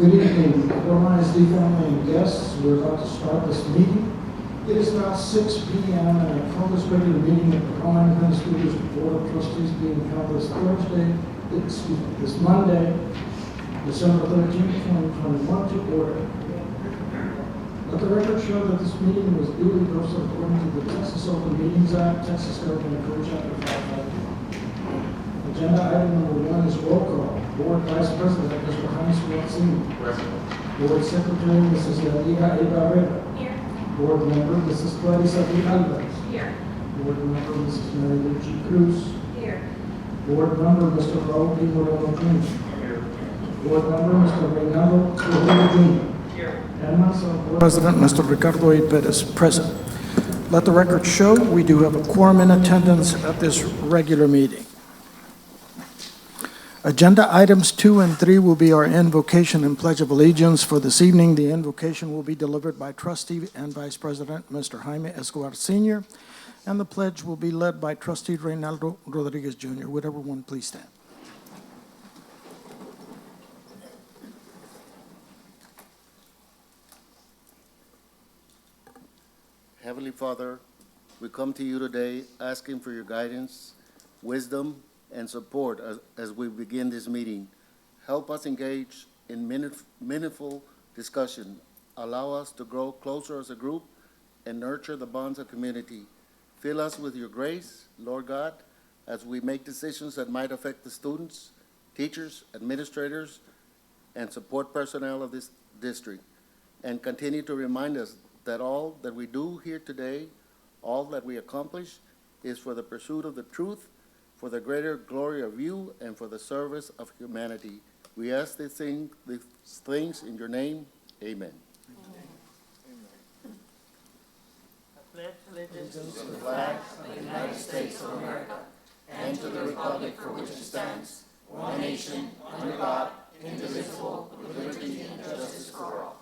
Good evening, Roma ISD family and guests. We're about to start this meeting. It is now 6 p.m. and I call this regular meeting of the Roma Independent School District Board of Trustees being held this Monday, December 13th, 2021 to order. Let the record show that this meeting was duly posted according to the Texas Open Meetings Act, Texas Government Code Chapter 551. Agenda item number 1 is roll call. Board Vice President, Mr. James Swanson. Present. Board Secretary, Mrs. Yadira A. Barretta. Here. Board Member, Mrs. Clarissa B. Alvarez. Here. Board Member, Mrs. Mary Lou G. Cruz. Here. Board Member, Mr. Raul P. Moreno Jr. Here. Board Member, Mr. Reynaldo Trujillo Jr. Here. And myself, Board President, Mr. Ricardo A. Perez, present. Let the record show we do have a quorum in attendance at this regular meeting. Agenda items 2 and 3 will be our invocation and pledge of allegiance for this evening. The invocation will be delivered by Trustee and Vice President Mr. Jaime Escobar Sr., and the pledge will be led by Trustee Reynaldo Rodriguez Jr. Would everyone please stand? Heavenly Father, we come to you today asking for your guidance, wisdom, and support as we begin this meeting. Help us engage in meaningful discussion. Allow us to grow closer as a group and nurture the bonds of community. Fill us with your grace, Lord God, as we make decisions that might affect the students, teachers, administrators, and support personnel of this district. And continue to remind us that all that we do here today, all that we accomplish, is for the pursuit of the truth, for the greater glory of you, and for the service of humanity. We ask these things in your name. Amen. I pledge allegiance To the flag of the United States of America and to the republic for which it stands, one nation, under God, indivisible, with liberty and justice for all.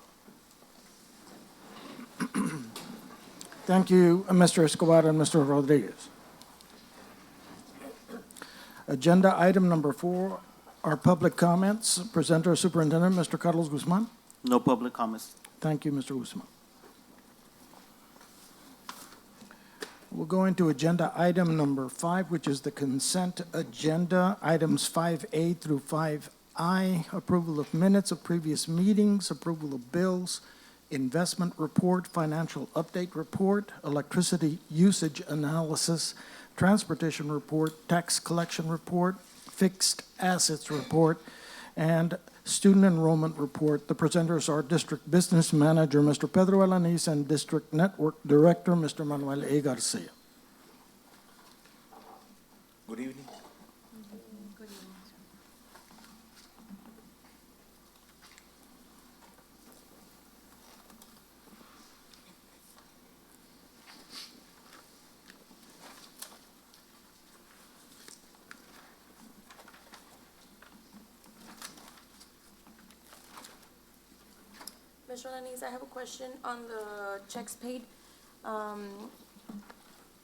Thank you, Mr. Escobar and Mr. Rodriguez. Agenda item number 4 are public comments. Presenter Superintendent Mr. Carlos Guzman. No public comments. Thank you, Mr. Guzman. We'll go into agenda item number 5, which is the consent agenda. Items 5A through 5I, approval of minutes of previous meetings, approval of bills, investment report, financial update report, electricity usage analysis, transportation report, tax collection report, fixed assets report, and student enrollment report. The presenters are District Business Manager, Mr. Pedro Alanis, and District Network Director, Mr. Manuel A. Garcia. Good evening. Good evening, sir. Mr. Alanis, I have a question on the checks paid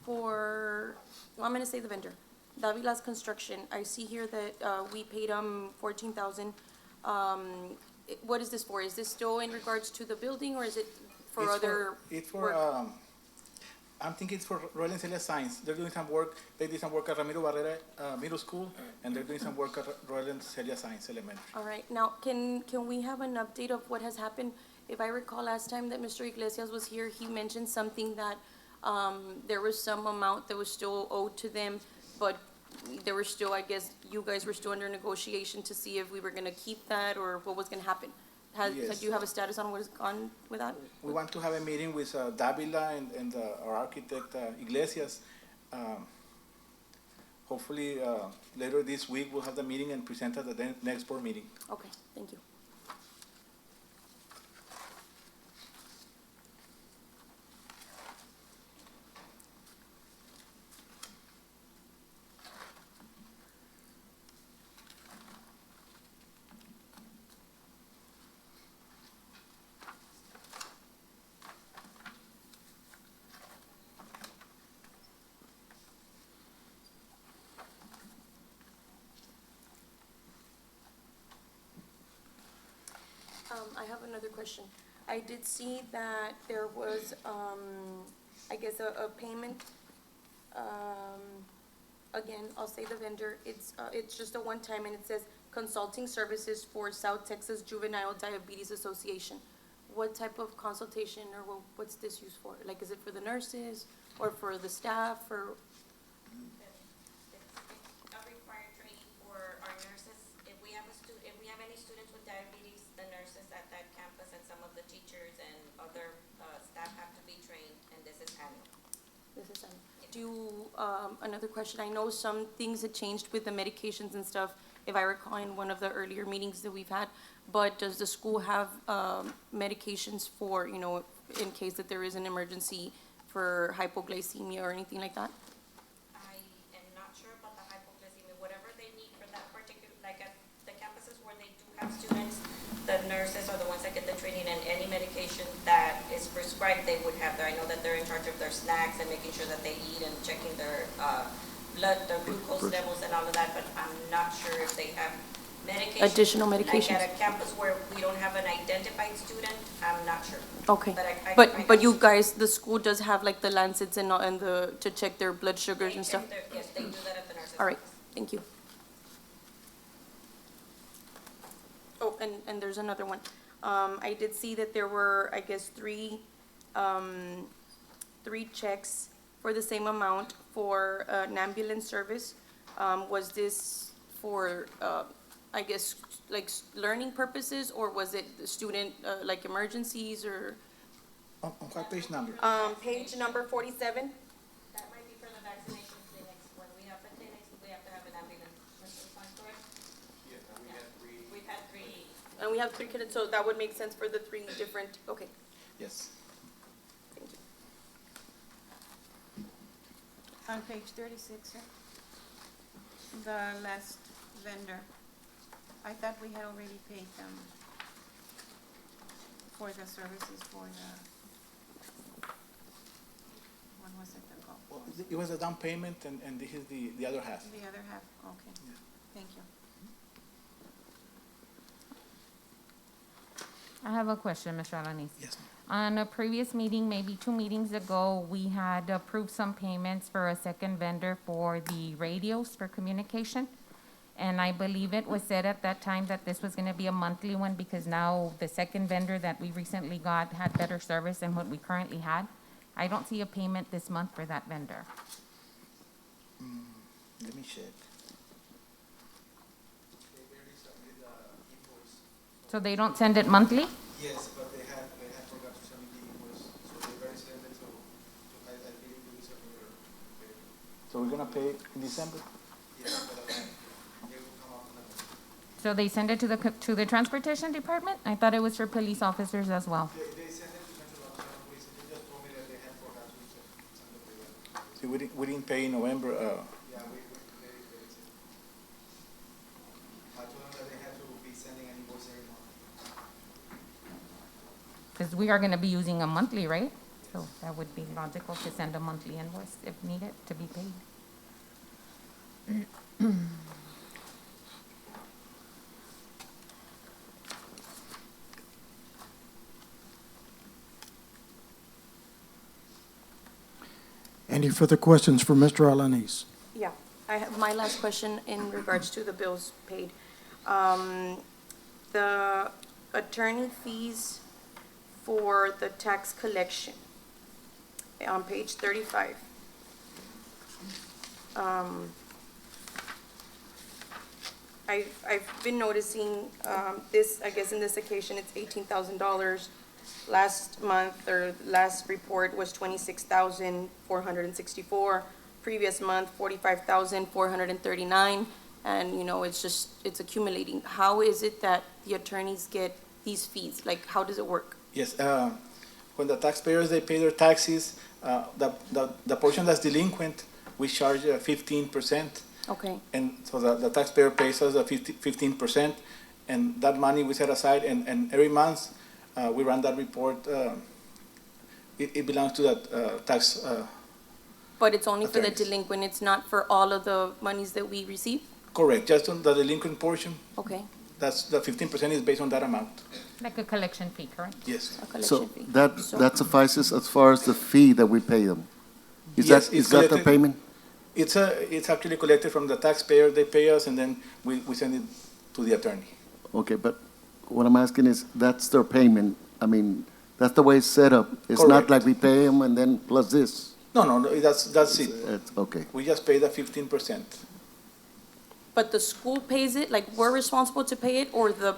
for, well, I'm going to say the vendor, Davila's Construction. I see here that we paid them $14,000. What is this for? Is this still in regards to the building, or is it for other? It's for, work? I'm thinking it's for Royal and Celia Science. They're doing some work. They did some work at Ramiro Barrera Middle School, and they're doing some work at Royal and Celia Science Elementary. All right. Now, can we have an update of what has happened? If I recall last time that Mr. Iglesias was here, he mentioned something that there was some amount that was still owed to them, but there were still, I guess, you guys were still under negotiation to see if we were going to keep that or what was going to happen. Yes. Do you have a status on what is gone with that? We want to have a meeting with Davila and our architect Iglesias. Hopefully later this week we'll have the meeting and present at the next board meeting. Okay, thank you. I have another question. I did see that there was, I guess, a payment, again, I'll say the vendor, it's just a one-time, and it says consulting services for South Texas Juvenile Diabetes Association. What type of consultation, or what's this used for? Like, is it for the nurses, or for the staff, or? It's a required training for our nurses. If we have any students with diabetes, the nurses at that campus and some of the teachers and other staff have to be trained, and this is annual. This is, another question, I know some things had changed with the medications and stuff, if I recall in one of the earlier meetings that we've had, but does the school have, medications for, in case that there is an emergency for hypoglycemia or anything like that? I am not sure about the hypoglycemia, whatever they need for that particular, like at the campuses where they do have students, the nurses are the ones that get the training, and any medication that is prescribed, they would have there. I know that they're in charge of their snacks and making sure that they eat and checking their, blood, their glucose levels and all of that, but I'm not sure if they have medication. Additional medications. Like at a campus where we don't have an identified student, I'm not sure. Okay, But I can but find you out. guys, the school does have like the lancets and to check their blood sugars They and check stuff? Yes, they do that at the nurses' All right, office. thank you. Oh, and there's another one. I did see that there were, I guess, three checks for the same amount for an ambulance service. Was this for, I guess, like learning purposes, or was it the student, like emergencies, or? On what page number? Page number 47. That might be for the vaccination clinics. When we have the clinics, we have to have an ambulance. Mr. Fine, correct? Yeah, and we had three. We've had three. And we have 3 kids, so that would make sense for the 3 different, okay, Yes. thank you. On page 36, sir. The last vendor. I thought we had already paid them for the services for the, what was it called? Well, it was a down payment, and this is the other half. The other half, okay. Thank you. I have a question, Mr. Alanis. Yes. On a previous meeting, maybe 2 meetings ago, we had approved some payments for a second vendor for the radios for communication. And I believe it was said at that time that this was gonna be a monthly one because now the second vendor that we recently got had better service than what we currently had. I don't see a payment this month for that vendor. Let me check. They barely submitted the invoice. So they don't send it monthly? Yes, but they had forgot to submit the invoice, so they barely sent it, so I believe we will submit it. So we're gonna pay in December? Yeah, but they will come up with that. So they send it to the transportation department? I thought it was for police officers as well. They sent it to Central Office of Police, and they just told me that they had forgot to send it to them. See, we didn't pay in November, Yeah, they said. I told them that they had to be sending an invoice every month. Because we are gonna be using a monthly, right? So that would be logical to send a monthly invoice if needed to be paid. Any further questions for Mr. Alanis? Yeah, I have my last question in regards to the bills paid. The attorney fees for the tax collection on page 35. I've been noticing, this, I guess in this occasion, it's $18,000. Last month, or last report was 26,464. Previous month, 45,439. And, it's accumulating. How is it that the attorneys get these fees? Like, how does it work? yes, when the taxpayers, they pay their taxes, the portion that's delinquent, we charge 15%. Okay, And so the taxpayer pays us 15%, and that money we set aside, and every month, we run that report. It belongs to that tax, but it's only for the attorneys. delinquent, it's not for all of the monies that we receive? correct, just on the delinquent portion. Okay, That's, the 15% is based on that amount. Like a collection fee, correct? Yes. A So collection fee. that suffices as far as the fee that we pay them? Is Yes, that, it's is that the collected- payment? It's actually collected from the taxpayer, they pay us, and then we send it to the attorney. Okay, but what I'm asking is, that's their payment? I mean, that's the way it's set up? It's not Correct. like we pay them and then plus this? No, that's it. It's, okay. We just pay the 15%. But the school pays it, like we're responsible to pay it, or the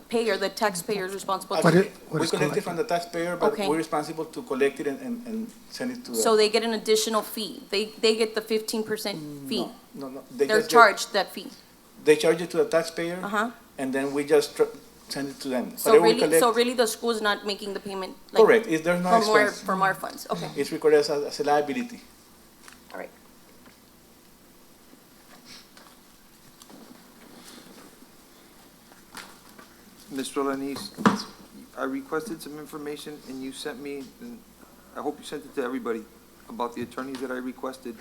payer, the taxpayer is responsible to What pay it- it? what We is collect it from the taxpayer, but Okay. we're responsible to collect it and send it to the. So they get an additional fee. They get the 15% fee. No, They're just get- charged that fee. They charge it to the taxpayer, Uh-huh. and then we just send it to them. So Whatever we really, collect- really the school is not making the payment? like, Correct, there's no expense. From our funds, okay, It's recorded as a liability. all right. Mr. Alanis, I requested some information and you sent me, and I hope you sent it to everybody, about the attorneys that I requested.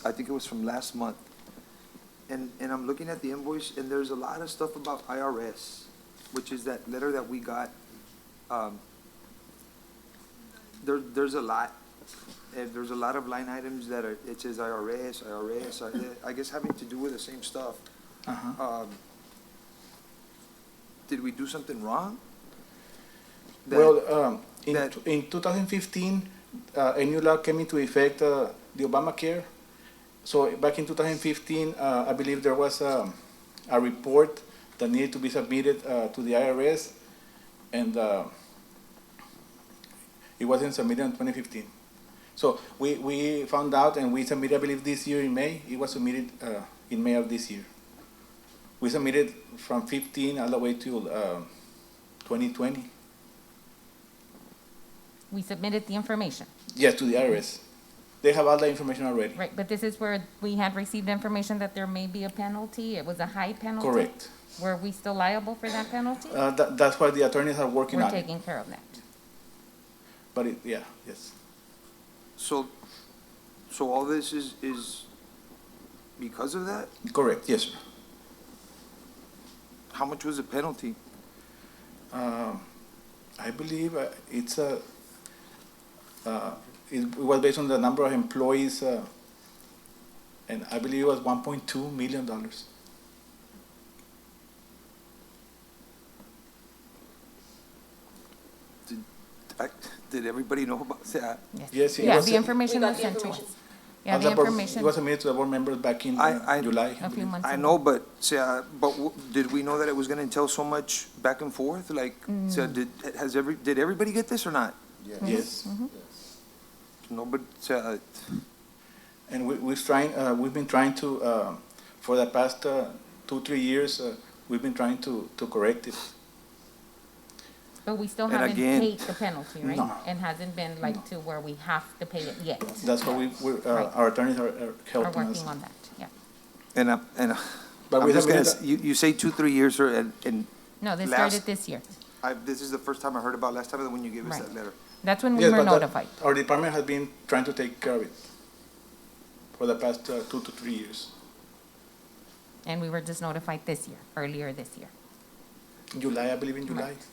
I think it was from last month. And I'm looking at the invoice and there's a lot of stuff about IRS, which is that letter that we got. There's a lot. And there's a lot of line items that are, it says IRS, I guess having to do with the same stuff. Uh-huh. Did we do something wrong? That- Well, that- in 2015, a new law came into effect, the Obamacare. So back in 2015, I believe there was a report that needed to be submitted to the IRS, and it wasn't submitted in 2015. So we found out and we submitted, I believe this year in May, it was submitted in May of this year. We submitted from 15 all the way to 2020. We submitted the information, Yes, to the IRS. They have all the information already. right? But this is where we had received information that there may be a penalty. It was a high penalty. Correct. Were we still liable for that penalty? That's why the attorneys are working We're on it. taking care of that. But yes. So all this is because of that? Correct, yes, sir. How much was the penalty? I believe it's it was based on the number of employees, and I believe it was $1.2 million. Did everybody know about that? Yes, it Yeah, was. the information We was got the sent to us. information. Yeah, It the was information submitted to the board members back in I- July. a few months ago. I know, but did we know that it was gonna entail so much back and forth? Like, so did everybody get this or not? Yes. Nobody, And we've been trying to, for the past 2-3 years, we've been trying to correct it. But we still And haven't again- paid the penalty, right? No. And hasn't been like to where we have to pay it yet. That's why Right. our attorneys are Are helping us. working on that, yeah. But I'm we just submitted gonna, you say 2-3 years, sir, and No, this Last- started this year. this is the first time I heard about, last time when you gave us Right. that letter. That's when we Yes, were but that- notified. Our department has been trying to take care of it for the past 2 to 3 years. And we were just notified this year, earlier this year. July, I believe in July. Right.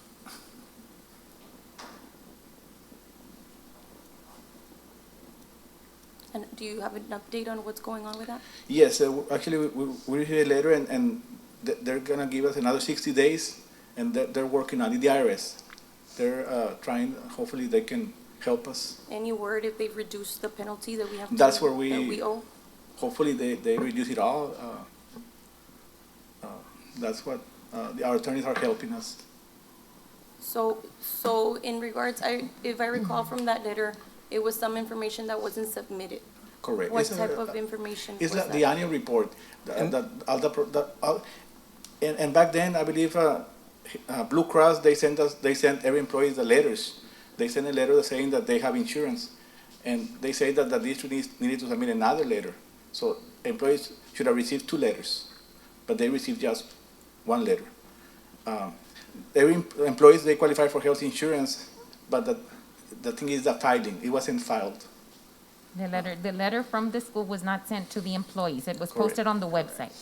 And do you have an update on what's going on with that? Yes, actually, we received a letter and they're gonna give us another 60 days and they're working on it, the IRS. They're trying, hopefully they can help us. Any word if they've reduced the penalty that we have to? That's where that we- we owe? Hopefully they reduce it all. That's what, our attorneys are helping us. So in regards, if I recall from that letter, it was some information that wasn't submitted. Correct. What It's a- type of information was It's like that? the annual report, and back then, I believe, Blue Cross, they sent every employee the letters. They sent a letter saying that they have insurance, and they say that the district needed to submit another letter. So employees should have received 2 letters, but they received just 1 letter. Every employees, they qualify for health insurance, but the thing is the filing, it wasn't filed. The letter from the school was not sent to the employees. It was Correct. posted on the website.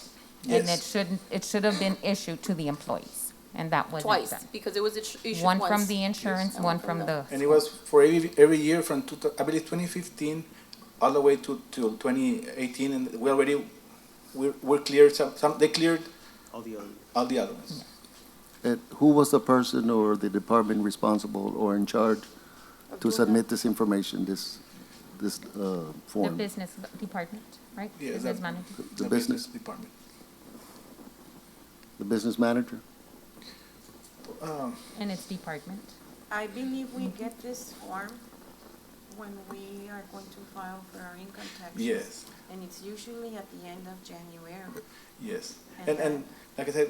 And Yes. it should have been issued to the employees, and that wasn't Twice, done. because it was issued One once. from the insurance, And one from the. And it was for every year from, I believe, 2015 all the way to 2018, and we're cleared, they cleared all the other ones. And who was the person or the department responsible or in charge to submit this information, this The form? business department, right? Yeah, Business that- manager. The The business department. The business manager? And its department. I believe we get this form when we are going to file for our income taxes. Yes, And it's usually at the end of January. yes. And And like I said,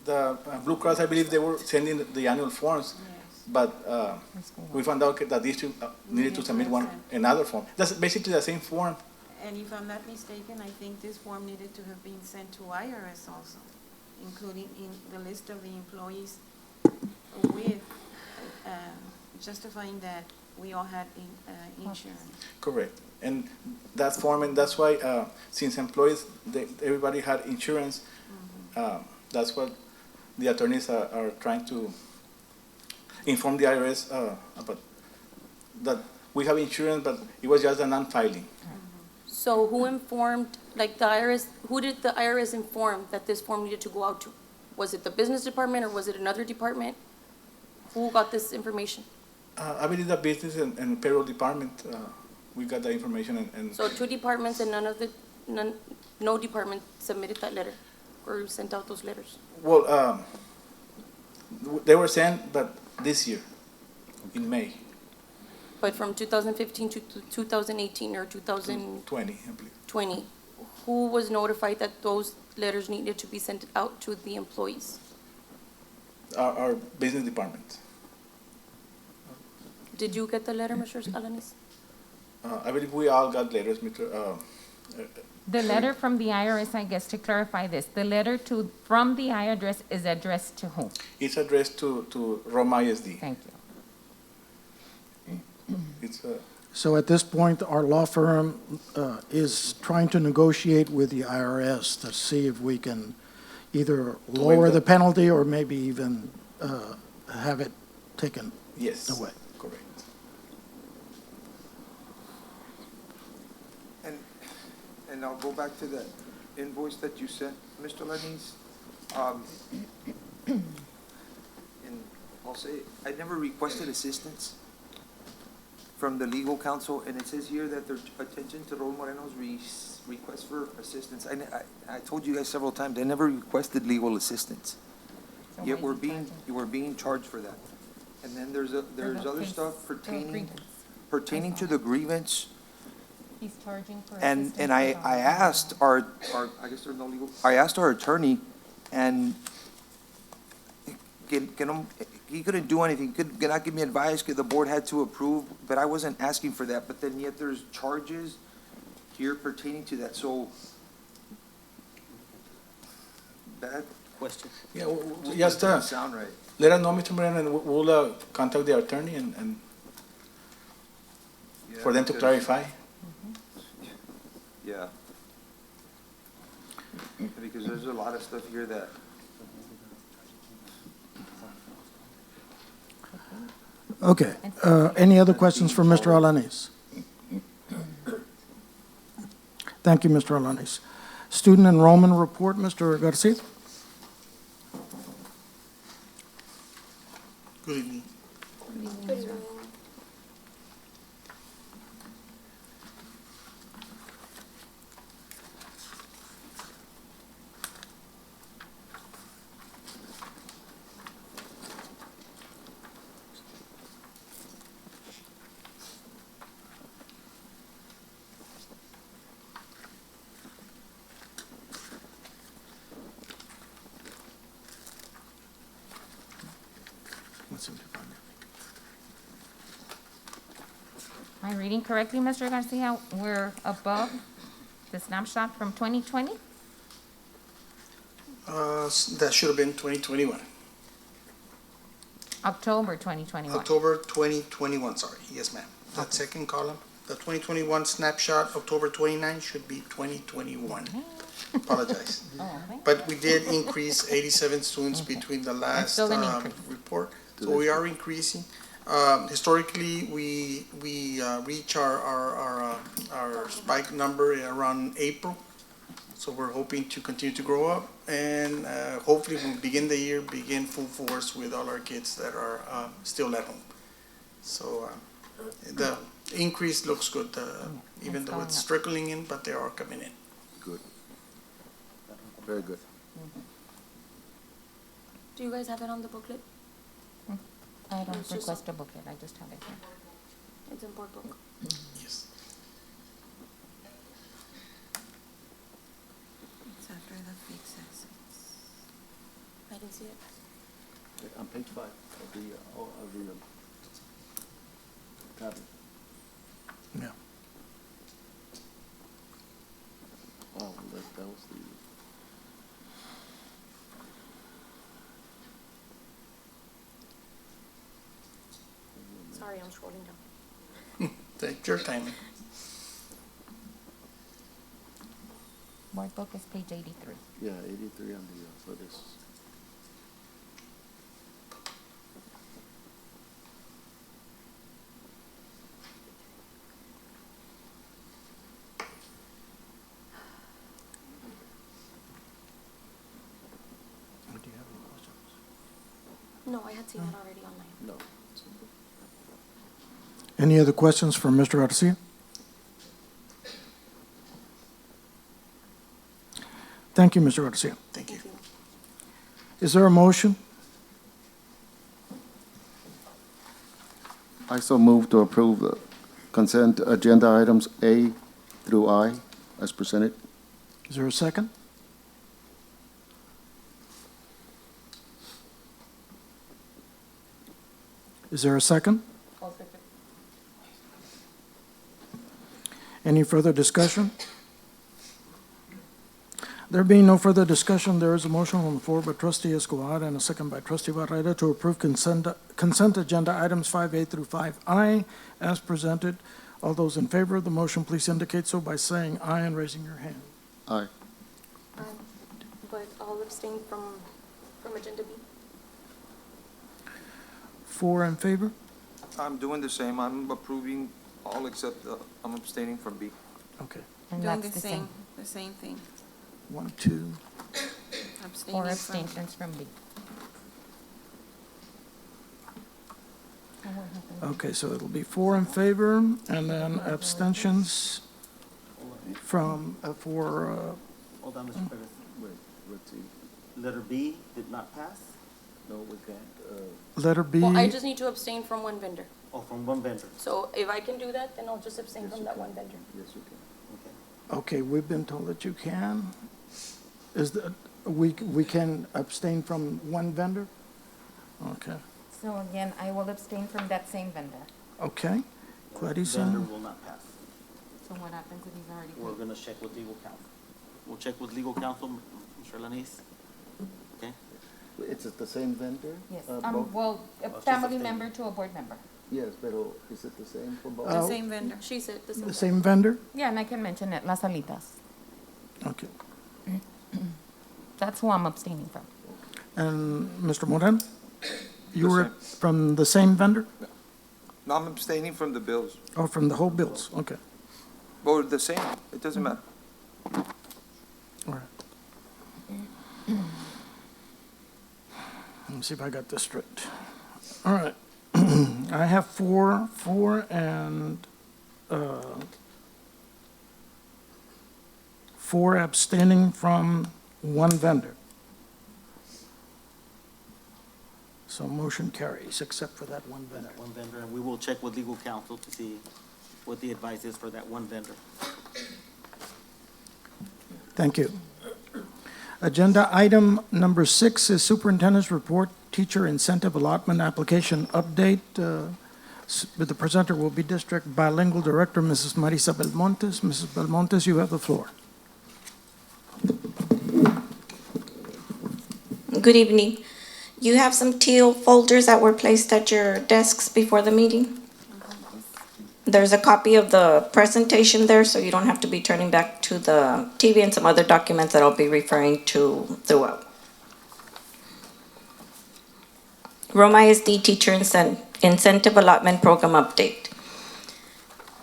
the Blue Cross, I believe they were sending the annual forms, Yes. but we found out that these two needed to submit another form. That's basically the same form. And if I'm not mistaken, I think this form needed to have been sent to IRS also, including in the list of the employees with justifying that we all had insurance. Correct. And that form, and that's why, since employees, everybody had insurance, that's what the attorneys are trying to inform the IRS about, that we have insurance, but it was just a non-filing. So who informed, like the IRS, who did the IRS inform that this form needed to go out to? Was it the business department or was it another department? Who got this information? I believe the business and payroll department, we got the information and So two departments and no department submitted that letter or sent out those letters? well, they were sent, but this year, in May But from 2015 to 2018 or 2020, 20, I believe. who was notified that those letters needed to be sent out to the employees? Our business department. Did you get the letter, Mr. Alanis? I believe we all got letters, Mr. The letter from the IRS, I guess, to clarify this, the letter from the IRS is addressed to whom? It's addressed to Roma ISD. Thank you. It's, So at this point, our law firm is trying to negotiate with the IRS to see if we can either lower the penalty or maybe even have it taken yes, away. correct. And I'll go back to the invoice that you sent, Mr. Lenny's. And I'll say, I never requested assistance from the legal counsel, and it says here that their attention to Raul Moreno's request for assistance. I told you guys several times, I never requested legal assistance. So Yet why is he we're being charged for that. And then there's the other case- stuff the pertaining to the grievance. He's charging for And assistance I without- asked I guess there's no legal, I asked our attorney, and he couldn't do anything, cannot give me advice, because the board had to approve, but I wasn't asking for that, but then yet there's charges here pertaining to that, so that Yeah, just doesn't sound right. let us know, Mr. Moreno, and we'll contact the attorney and for them to Yeah, clarify. Yeah. Because there's a lot of stuff here that, Okay, any other questions for Mr. Alanis? Thank you, Mr. Alanis. Student enrollment report, Mr. Garcia? Good evening. Am I reading correctly, Mr. Garcia? We're above the snapshot from 2020? That should have been 2021. October 2021. October 2021, sorry. Yes, ma'am. That second column, The 2021 snapshot, October 29, should be 2021. Apologize. But we did increase 87 students between the last still an increase. report, so we are increasing. Historically, we reach our spike number around April, so we're hoping to continue to grow up, and hopefully we'll begin the year, begin full force with all our kids that are still at home. So the increase looks good, even though it's trickling in, but they are coming in. Good. Very good. Do you guys have it on the booklet? I don't It's just- request a booklet, I just have it here. It's in board book. Yes. It's after the fixed assets. I didn't see it. On page 5 of the tablet. Yeah. Wow, that was the. Sorry, I'm scrolling down. Take your time. Board book is page 83. Yeah, 83 on the, for this. Do you have any questions? No, I had seen it already online. No. Any other questions for Mr. Garcia? Thank you, Mr. Garcia. Thank you. Is there a motion? I so move to approve the consent agenda items A through I as presented. Is there a second? Is there a second? Any further discussion? There being no further discussion, there is a motion on the floor by trustee Escobar and a second by trustee Barretta to approve consent agenda items 5A through 5I as presented. All those in favor of the motion, please indicate so by saying aye and raising your hand. Aye. But I'll abstain from agenda B. 4 in favor? I'm doing the same. I'm approving all except, I'm abstaining from B. Okay. And Doing that's the same, the same thing. 1, 2. Abstaining Or from- abstentions from B. And what happened? Okay, so it'll be 4 in favor and then abstentions from, for, Hold on, Mr. Perez. Wait, let's see. Letter B did not pass, No, we can't. letter B. Well, I just need to abstain from one vendor. or from one vendor. So if I can do that, then I'll just abstain from that one vendor. Yes, you can. Okay. Okay, we've been told that you can. Is that, we can abstain from one vendor? Okay, So again, I will abstain from that same vendor. okay. Clarice, Vendor will not pass. So what happens if he's already We're gonna check with legal counsel. We'll check with legal counsel, Mr. Lanise. Okay? It's the same vendor? Yes, both? well, a she's family abstaining. member to a board member. Yes, but is it the same for both? The same vendor. She said the same. the same vendor? Yeah, and I can mention it, Las Alitas. Okay. That's who I'm abstaining from. And Mr. Moran? You The were from the same vendor? No, I'm abstaining from the bills. Or from the whole bills? Okay, Or the same, it doesn't matter. all right. Let me see if I got this straight. All right. I have four and, 4 abstaining from one vendor. So motion carries, except for that one vendor. That one vendor, and we will check with legal counsel to see what the advice is for that one vendor. Thank you. Agenda item number 6 is Superintendent's Report, Teacher Incentive Allotment Application Update. The presenter will be District Bilingual Director, Mrs. Marisa Belmontes. Mrs. Belmontes, you have the floor. Good evening. You have some teal folders that were placed at your desks before the meeting. There's a copy of the presentation there, so you don't have to be turning back to the TV, and some other documents that I'll be referring to throughout. Roma ISD Teacher Incentive Allotment Program Update.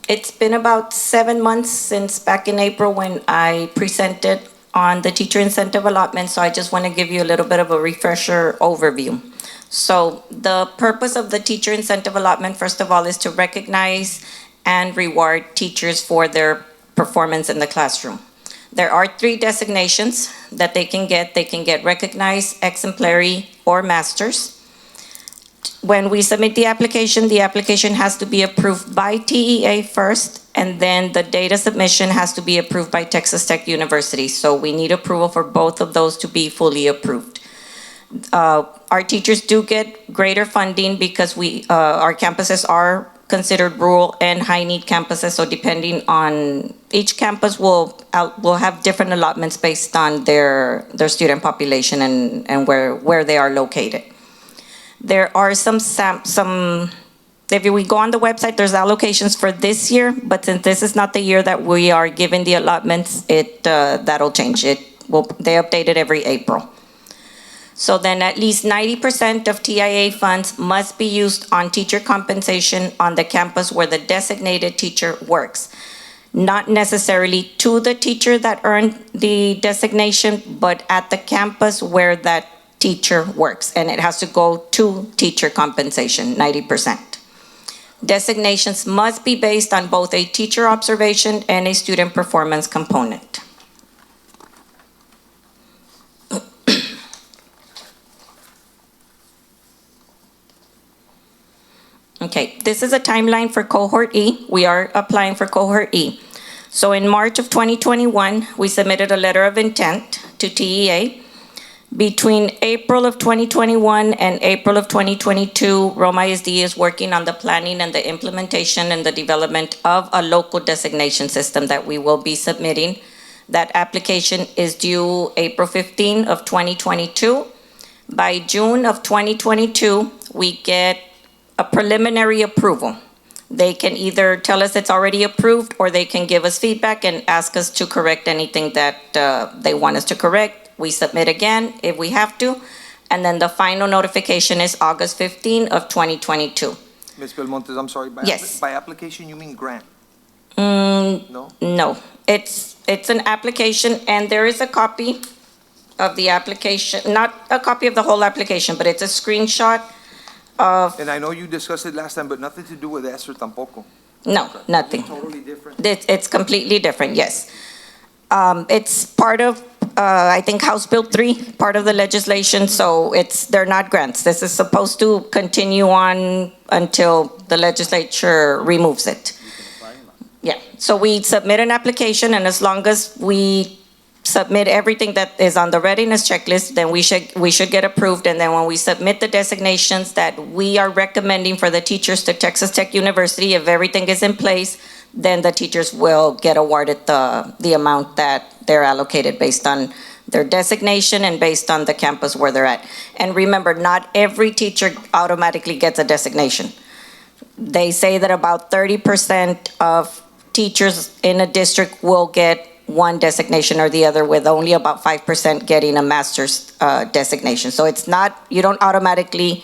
It's been about 7 months since back in April when I presented on the teacher incentive allotment, so I just want to give you a little bit of a refresher overview. So the purpose of the teacher incentive allotment, first of all, is to recognize and reward teachers for their performance in the classroom. There are 3 designations that they can get. They can get recognized, exemplary, or masters. When we submit the application has to be approved by TEA first, and then the data submission has to be approved by Texas Tech University. So we need approval for both of those to be fully approved. Our teachers do get greater funding because our campuses are considered rural and high-need campuses. So depending on each campus, will have different allotments based on their student population and where they are located. There are some, if we go on the website, there's allocations for this year, but since this is not the year that we are giving the allotments, that'll change. They update it every April. So then at least 90% of TIA funds must be used on teacher compensation on the campus where the designated teacher works. Not necessarily to the teacher that earned the designation, but at the campus where that teacher works, and it has to go to teacher compensation, 90%. Designations must be based on both a teacher observation and a student performance component. Okay, this is a timeline for Cohort E. We are applying for Cohort E. So in March of 2021, we submitted a letter of intent to TEA. Between April of 2021 and April of 2022, Roma ISD is working on the planning and the implementation and the development of a local designation system that we will be submitting. That application is due April 15 of 2022. By June of 2022, we get a preliminary approval. They can either tell us it's already approved, or they can give us feedback and ask us to correct anything that they want us to correct. We submit again if we have to, and then the final notification is August 15 of 2022. Ms. Belmontes, I'm sorry, Yes. By application, you mean grant? No? No, it's an application, and there is a copy of the application, not a copy of the whole application, but it's a screenshot of, And I know you discussed it last time, but nothing to do with ESSER tampoco. no, nothing. Totally different. It's completely different, yes. It's part of, I think, House Bill 3, part of the legislation, so they're not grants. This is supposed to continue on until the legislature removes it. Yeah, so we submit an application, and as long as we submit everything that is on the readiness checklist, then we should get approved. And then when we submit the designations that we are recommending for the teachers to Texas Tech University, if everything is in place, then the teachers will get awarded the amount that they're allocated based on their designation and based on the campus where they're at. And remember, not every teacher automatically gets a designation. They say that about 30% of teachers in a district will get one designation or the other, with only about 5% getting a master's designation. So it's not, you don't automatically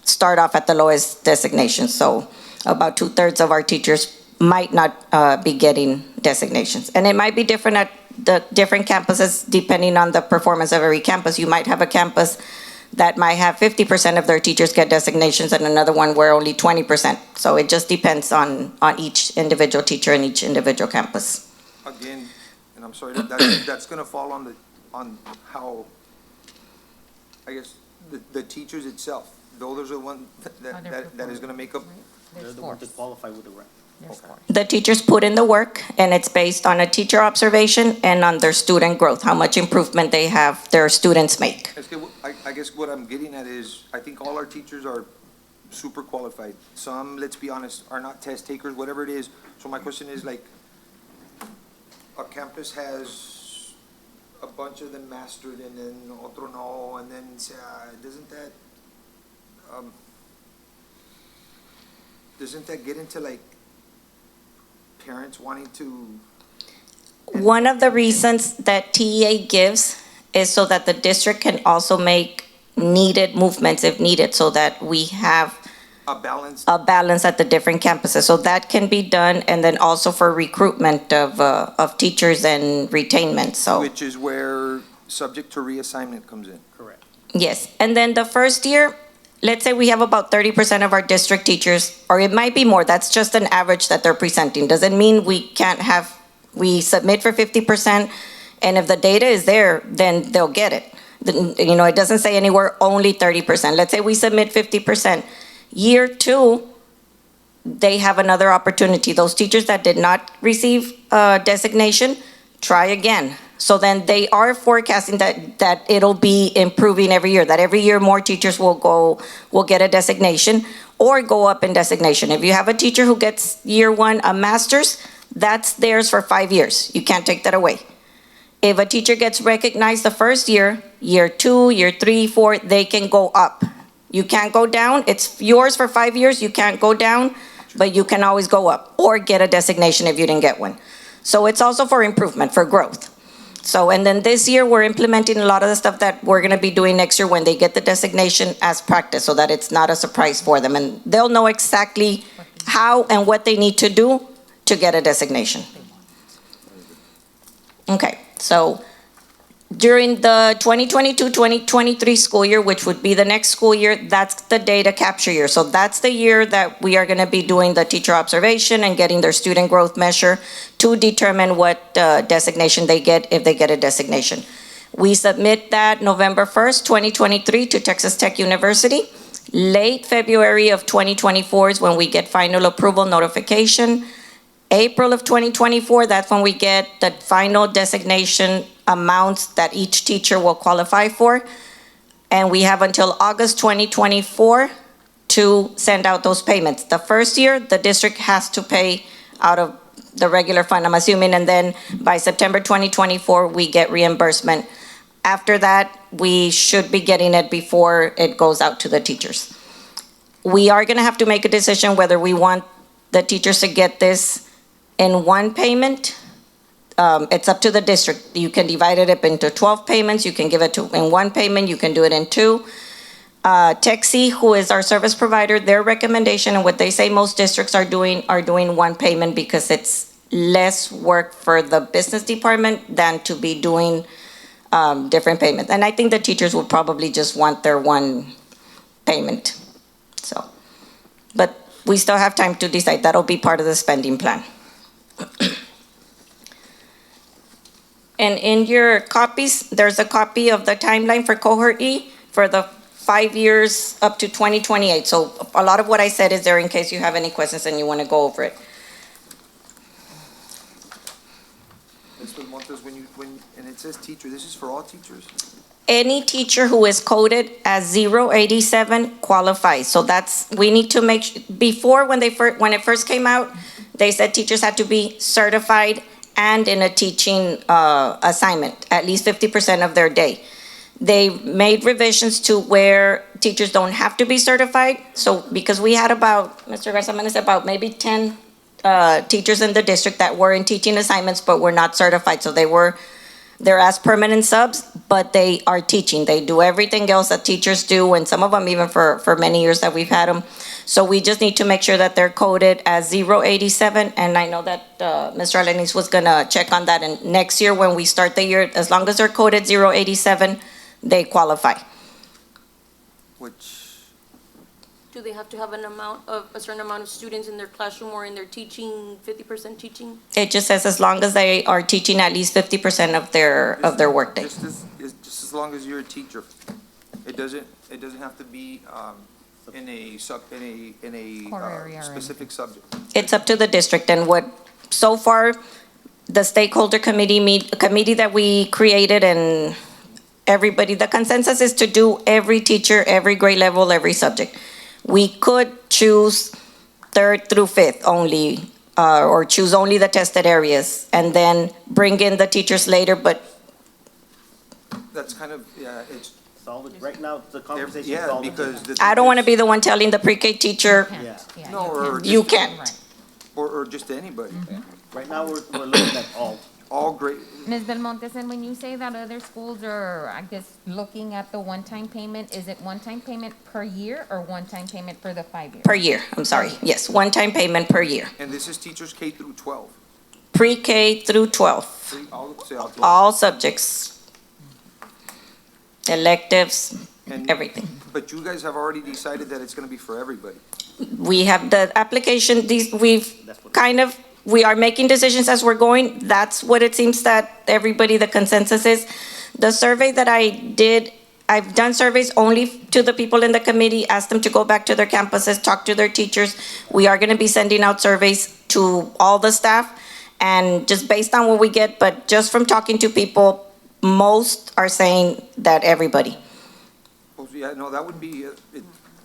start off at the lowest designation. So about 2/3 of our teachers might not be getting designations. And it might be different at the different campuses depending on the performance of every campus. You might have a campus that might have 50% of their teachers get designations, and another one where only 20%. So it just depends on each individual teacher and each individual campus. Again, and I'm sorry, that's gonna fall on how, I guess, the teachers itself. Those are the ones that is gonna make up. They're the ones that qualify with the grant. The teachers put in the work, and it's based on a teacher observation and on their student growth, how much improvement they have, their students make. I guess what I'm getting at is, I think all our teachers are super qualified. Some, let's be honest, are not test takers, whatever it is. So my question is, like, a campus has a bunch of them mastered and then otro no, and then doesn't that get into, like, parents wanting to, One of the reasons that TEA gives is so that the district can also make needed movements if needed, so that we have a balance? a balance at the different campuses. So that can be done, and then also for recruitment of teachers and retainment, so. Which is where subject to reassignment comes in. Correct. Yes, and then the first year, let's say we have about 30% of our district teachers, or it might be more, that's just an average that they're presenting. Doesn't mean we can't have, we submit for 50%, and if the data is there, then they'll get it. You know, it doesn't say anywhere only 30%. Let's say we submit 50%. Year two, they have another opportunity. Those teachers that did not receive designation, try again. So then they are forecasting that it'll be improving every year, that every year more teachers will get a designation or go up in designation. If you have a teacher who gets year one a master's, that's theirs for 5 years. You can't take that away. If a teacher gets recognized the first year, year two, year three, four, they can go up. You can't go down. It's yours for 5 years. You can't go down, but you can always go up or get a designation if you didn't get one. So it's also for improvement, for growth. So, and then this year, we're implementing a lot of the stuff that we're gonna be doing next year when they get the designation as practice, so that it's not a surprise for them. And they'll know exactly how and what they need to do to get a designation. Okay, so during the 2022-2023 school year, which would be the next school year, that's the data capture year. So that's the year that we are gonna be doing the teacher observation and getting their student growth measure to determine what designation they get, if they get a designation. We submit that November 1st, 2023 to Texas Tech University. Late February of 2024 is when we get final approval notification. April of 2024, that's when we get the final designation amounts that each teacher will qualify for. And we have until August 2024 to send out those payments. The first year, the district has to pay out of the regular fund, I'm assuming, and then by September 2024, we get reimbursement. After that, we should be getting it before it goes out to the teachers. We are gonna have to make a decision whether we want the teachers to get this in one payment. It's up to the district. You can divide it up into 12 payments. You can give it in one payment. You can do it in two. TXC, who is our service provider, their recommendation and what they say most districts are doing one payment because it's less work for the business department than to be doing different payments. And I think the teachers will probably just want their one payment. So, but we still have time to decide. That'll be part of the spending plan. And in your copies, there's a copy of the timeline for Cohort E for the 5 years up to 2028. So a lot of what I said is there in case you have any questions and you want to go over it. And it says teacher, this is for all teachers? Any teacher who is coded as 087 qualifies. So that's, we need to make, before when it first came out, they said teachers had to be certified and in a teaching assignment, at least 50% of their day. They made revisions to where teachers don't have to be certified. So because we had about, Mr. Garza-Menez, about maybe 10 teachers in the district that were in teaching assignments but were not certified. So they're as permanent subs, but they are teaching. They do everything else that teachers do, and some of them even for many years that we've had them. So we just need to make sure that they're coded as 087, and I know that Mr. Alanis was gonna check on that, and next year when we start the year, as long as they're coded 087, they qualify. Which, Do they have to have a certain amount of students in their classroom or in their teaching, 50% teaching? It just says as long as they are teaching at least 50% of their workday. just as long as you're a teacher. It doesn't have to be in a Core area or specific subject. It's up to the district, and what, so far, the stakeholder committee that we created and everybody, the consensus is to do every teacher, every grade level, every subject. We could choose 3rd through 5th only, or choose only the tested areas, and then bring in the teachers later, but That's kind of, it's, Solve it, right now, the conversation yeah, solved. because the I don't want to teachers- be the one telling the pre-K teacher, Yeah. Yeah, No, or you just- can't. Right. or just anybody. Right now, we're looking at All grade, Ms. Belmontes, and when you say that other schools are, I guess, looking at the one-time payment, is it one-time payment per year or one-time payment for the 5 years? Per year, I'm sorry. Yes, one-time payment per year. and this is teachers K through 12. Pre-K through 12, All all subjects, electives, And- everything. But you guys have already decided that it's gonna be for everybody. We have the application, we are making decisions as we're going. That's what it seems that everybody, the consensus is. The survey that I did, I've done surveys only to the people in the committee, asked them to go back to their campuses, talk to their teachers. We are gonna be sending out surveys to all the staff, and just based on what we get, but just from talking to people, most are saying that everybody. Oh, yeah, no, that would be,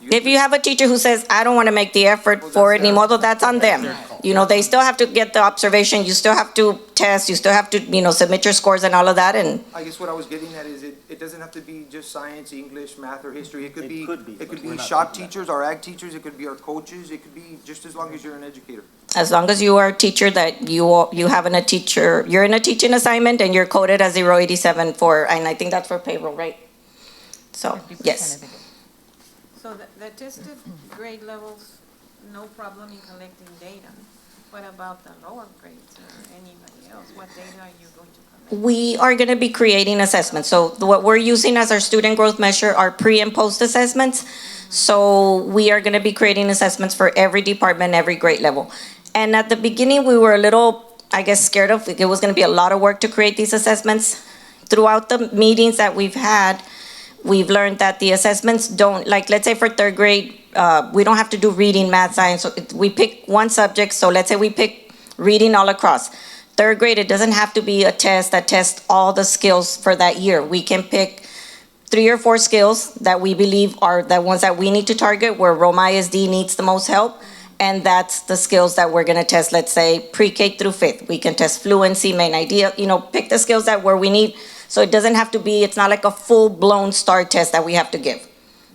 If you have a teacher who says, I don't want to make the effort for it anymore, that's on them. You know, they still have to get the observation, you still have to test, you still have to, submit your scores and all of that, and I guess what I was getting at is it doesn't have to be just science, English, math, or history. It could It be, could be, it could but we're be not shop thinking that. teachers, our ag teachers, it could be our coaches, it could be just as long as you're an educator. as long as you are a teacher that you have in a teacher, you're in a teaching assignment and you're coded as 087 for, and I think that's for payroll, right? So, 50% yes. of the day. So the tested grade levels, no problem in collecting data. What about the lower grades or anybody else? What data are you going to collect? We are going to be creating assessments. So what we're using as our student growth measure are pre and post assessments. So we are going to be creating assessments for every department, every grade level. And at the beginning, we were a little, I guess, scared of, it was going to be a lot of work to create these assessments. Throughout the meetings that we've had, we've learned that the assessments don't, like, let's say for third grade, we don't have to do reading, math, science. So we pick one subject. So let's say we pick reading all across. Third grade, it doesn't have to be a test that tests all the skills for that year. We can pick 3 or 4 skills that we believe are the ones that we need to target, where Roma ISD needs the most help. And that's the skills that we're gonna test, let's say, pre-K through 5th. We can test fluency, main idea, pick the skills that where we need. So it doesn't have to be, it's not like a full-blown STAR test that we have to give.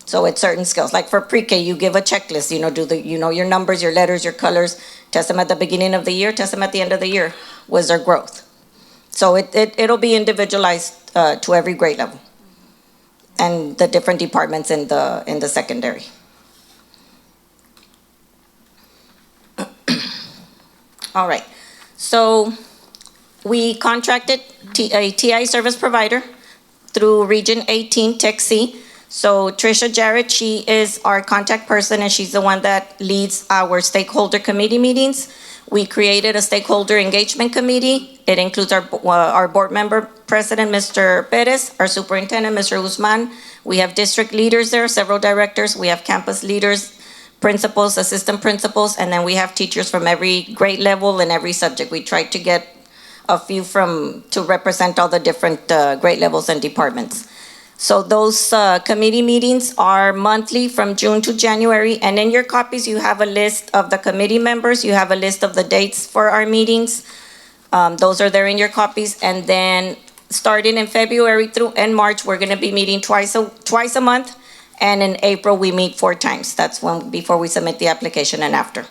So it's certain skills. Like for pre-K, you give a checklist, your numbers, your letters, your colors, test them at the beginning of the year, test them at the end of the year. Was their growth? So it'll be individualized to every grade level and the different departments in the secondary. All right, so we contracted a TI service provider through Region 18, Tech C. So Tricia Jarrett, she is our contact person, and she's the one that leads our stakeholder committee meetings. We created a stakeholder engagement committee. It includes our board member president, Mr. Perez, our superintendent, Mr. Guzman. We have district leaders there, several directors. We have campus leaders, principals, assistant principals, and then we have teachers from every grade level and every subject. We tried to get a few to represent all the different grade levels and departments. So those committee meetings are monthly from June to January, and in your copies, you have a list of the committee members. You have a list of the dates for our meetings. Those are there in your copies, and then starting in February through end March, we're gonna be meeting twice a month, and in April, we meet 4 times. That's before we submit the application and after.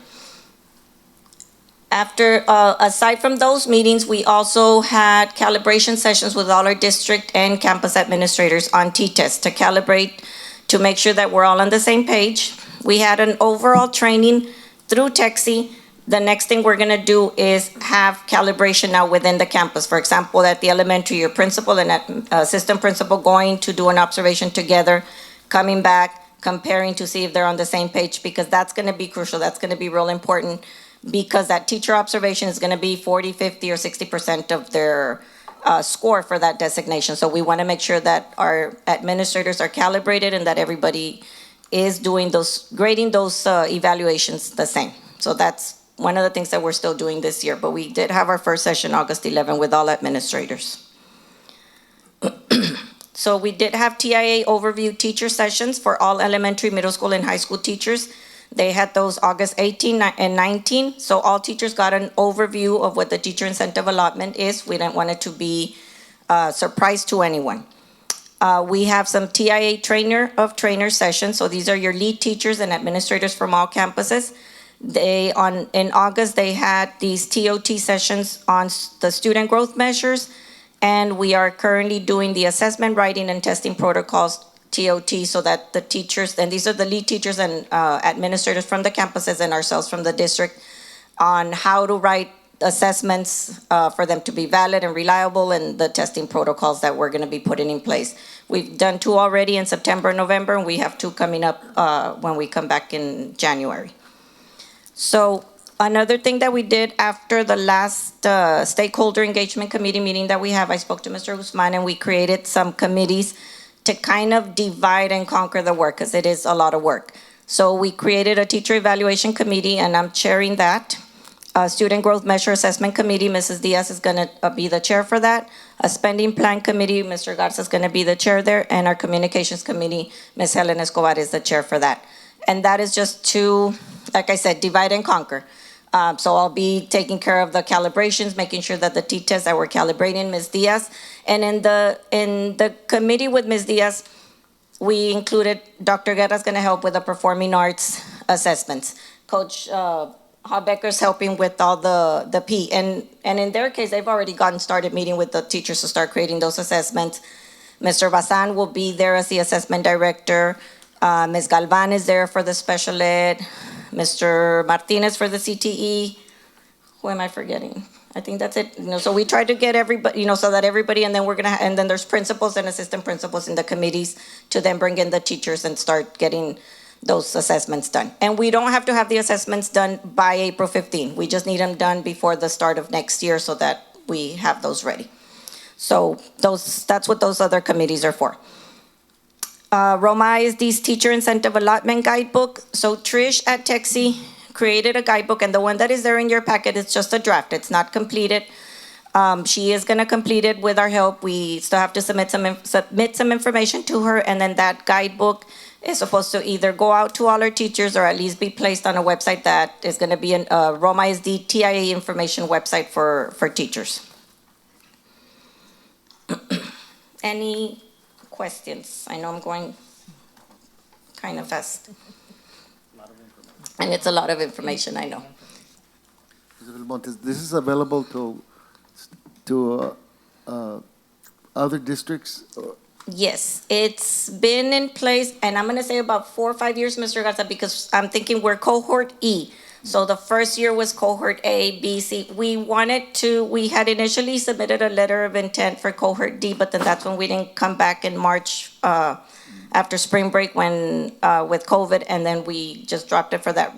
Aside from those meetings, we also had calibration sessions with all our district and campus administrators on T-test to calibrate, to make sure that we're all on the same page. We had an overall training through TechSE. The next thing we're gonna do is have calibration now within the campus. For example, at the elementary, your principal and assistant principal going to do an observation together, coming back, comparing to see if they're on the same page, because that's gonna be crucial. That's gonna be real important, because that teacher observation is gonna be 40, 50, or 60% of their score for that designation. So we wanna make sure that our administrators are calibrated and that everybody is grading those evaluations the same. So that's one of the things that we're still doing this year, but we did have our first session August 11 with all administrators. So we did have TIA overview teacher sessions for all elementary, middle school, and high school teachers. They had those August 18 and 19. So all teachers got an overview of what the teacher incentive allotment is. We didn't want it to be a surprise to anyone. We have some TIA trainer sessions. So these are your lead teachers and administrators from all campuses. In August, they had these TOT sessions on the student growth measures, and we are currently doing the assessment, writing, and testing protocols, TOT, so that the teachers, and these are the lead teachers and administrators from the campuses and ourselves from the district, on how to write assessments for them to be valid and reliable, and the testing protocols that we're gonna be putting in place. We've done 2 already in September and November, and we have 2 coming up when we come back in January. So another thing that we did after the last stakeholder engagement committee meeting that we have, I spoke to Mr. Guzman, and we created some committees to kind of divide and conquer the work, because it is a lot of work. So we created a teacher evaluation committee, and I'm chairing that. A student growth measure assessment committee, Mrs. Diaz is gonna be the chair for that. A spending plan committee, Mr. Garza is gonna be the chair there, and our communications committee, Ms. Helen Escobar is the chair for that. And that is just to, like I said, divide and conquer. So I'll be taking care of the calibrations, making sure that the T-tests that we're calibrating, Ms. Diaz. And in the committee with Ms. Diaz, we included, Dr. Guerra's gonna help with the performing arts assessments. Coach Hobecker's helping with all the P. And in their case, they've already gotten started meeting with the teachers to start creating those assessments. Mr. Bazan will be there as the assessment director. Ms. Galvan is there for the special ed. Mr. Martinez for the CTE. Who am I forgetting? I think that's it. So we try to get everybody, so that everybody, and then there's principals and assistant principals in the committees to then bring in the teachers and start getting those assessments done. And we don't have to have the assessments done by April 15. We just need them done before the start of next year so that we have those ready. So that's what those other committees are for. Roma ISD's Teacher Incentive Allotment Guidebook. So Trish at Texi created a guidebook, and the one that is there in your packet is just a draft. It's not completed. She is gonna complete it with our help. We still have to submit some information to her, and then that guidebook is supposed to either go out to all our teachers or at least be placed on a website that is gonna be a Roma ISD TIA information website for teachers. Any questions? I know I'm going kind of fast. And it's a lot of information, I know. Mr. Montes, this is available to other districts? Yes, it's been in place, and I'm gonna say about 4 or 5 years, Mr. Garza, because I'm thinking we're Cohort E. So the first year was Cohort A, B, C. We had initially submitted a letter of intent for Cohort D, but then that's when we didn't come back in March after spring break when with COVID, and then we just dropped it for that.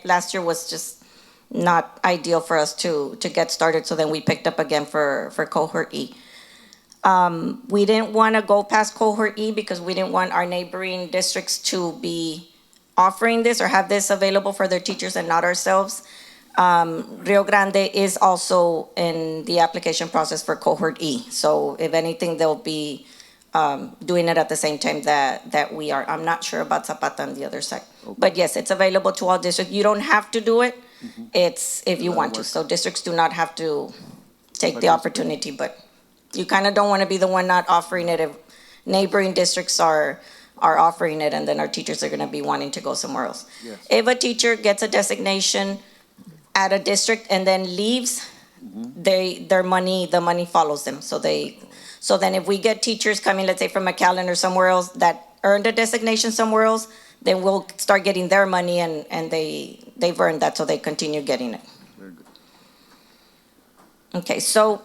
Last year was just not ideal for us to get started, so then we picked up again for Cohort E. We didn't want to go past Cohort E because we didn't want our neighboring districts to be offering this or have this available for their teachers and not ourselves. Rio Grande is also in the application process for Cohort E. So if anything, they'll be doing it at the same time that we are. I'm not sure about Zapata on the other side. Okay. But yes, it's available to all districts. You don't have to do it. Mm-hmm. It's if you want to. So districts do not have to take the opportunity, but you kind of don't want to be the one not offering it if neighboring districts are offering it, and then our teachers are going to be wanting to go somewhere else. Yes. If a teacher gets a designation at a district and then leaves, mm-hmm. the money follows them. So then if we get teachers coming, let's say from McAllen or somewhere else that earned a designation somewhere else, then we'll start getting their money, and they've earned that, so they continue getting it. Very good. Okay, so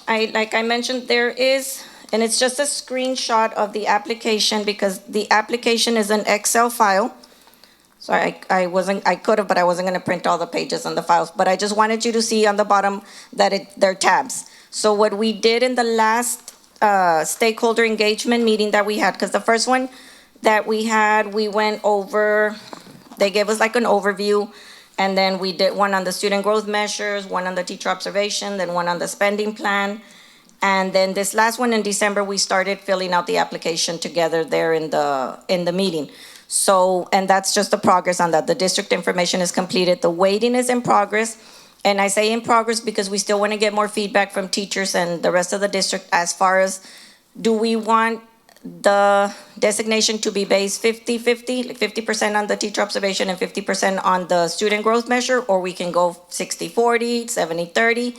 like I mentioned, there is, and it's just a screenshot of the application because the application is an Excel file. So I could have, but I wasn't gonna print all the pages on the files, but I just wanted you to see on the bottom that they're tabs. So what we did in the last stakeholder engagement meeting that we had, because the first one that we had, we went over, they gave us like an overview, and then we did one on the student growth measures, one on the teacher observation, then one on the spending plan. And then this last one in December, we started filling out the application together there in the meeting. So, and that's just the progress on that. The district information is completed. The waiting is in progress. And I say in progress because we still want to get more feedback from teachers and the rest of the district as far as, do we want the designation to be based 50-50, like 50% on the teacher observation and 50% on the student growth measure, or we can go 60-40, 70-30.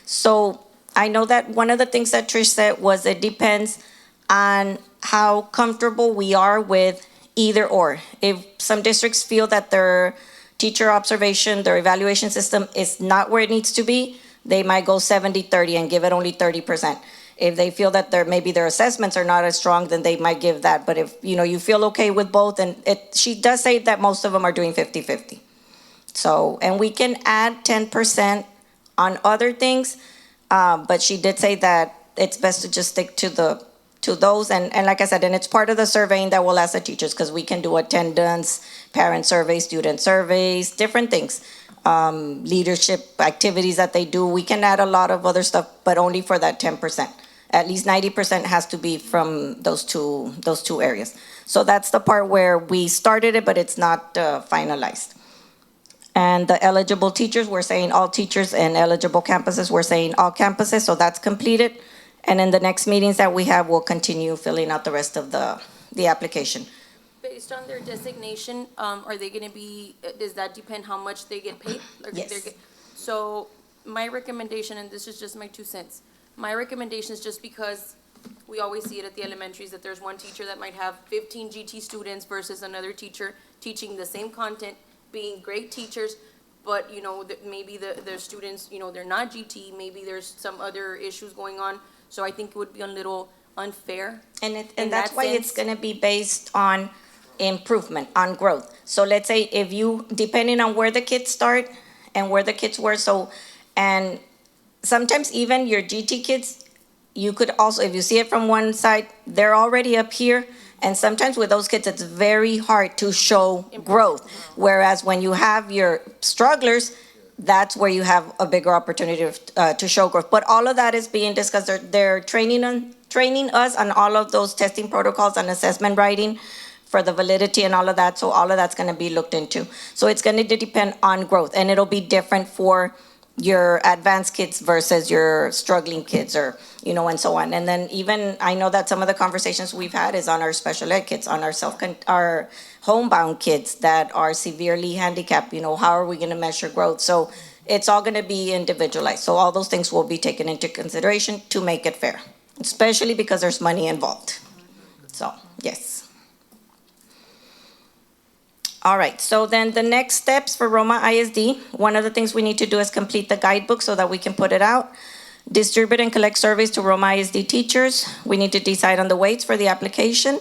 So I know that one of the things that Trish said was it depends on how comfortable we are with either or. If some districts feel that their teacher observation, their evaluation system is not where it needs to be, they might go 70-30 and give it only 30%. If they feel that maybe their assessments are not as strong, then they might give that. But if, you feel okay with both, and she does say that most of them are doing 50-50. So, and we can add 10% on other things, but she did say that it's best to just stick to those. And like I said, and it's part of the surveying that we'll ask the teachers, because we can do attendance, parent surveys, student surveys, different things. Leadership activities that they do. We can add a lot of other stuff, but only for that 10%. At least 90% has to be from those two areas. So that's the part where we started it, but it's not finalized. And the eligible teachers, we're saying all teachers, and eligible campuses, we're saying all campuses, so that's completed. And in the next meetings that we have, we'll continue filling out the rest of the application. Based on their designation, are they gonna be, does that depend how much they get paid? Or Yes. So my recommendation, and this is just my 2 cents, my recommendation is just because we always see it at the elementaries that there's one teacher that might have 15 GT students versus another teacher teaching the same content, being great teachers, but, maybe the students, they're not GT, maybe there's some other issues going on. So I think it would be a little unfair. And that's why it's gonna be based on improvement, on growth. So let's say if you, depending on where the kids start and where the kids were, and sometimes even your GT kids, you could also, if you see it from one side, they're already up here. And sometimes with those kids, it's very hard to show growth. Whereas when you have your strugglers, that's where you have a bigger opportunity to show growth. But all of that is being discussed. They're training us on all of those testing protocols and assessment writing for the validity and all of that. So all of that's going to be looked into. So it's going to depend on growth, and it'll be different for your advanced kids versus your struggling kids, or, and so on. And then even, I know that some of the conversations we've had is on our special ed kids, on our homebound kids that are severely handicapped, how are we going to measure growth? So it's all going to be individualized. So all those things will be taken into consideration to make it fair, especially because there's money involved. So, yes. All right, so then the next steps for Roma ISD, one of the things we need to do is complete the guidebook so that we can put it out. Distribute and collect surveys to Roma ISD teachers. We need to decide on the weights for the application.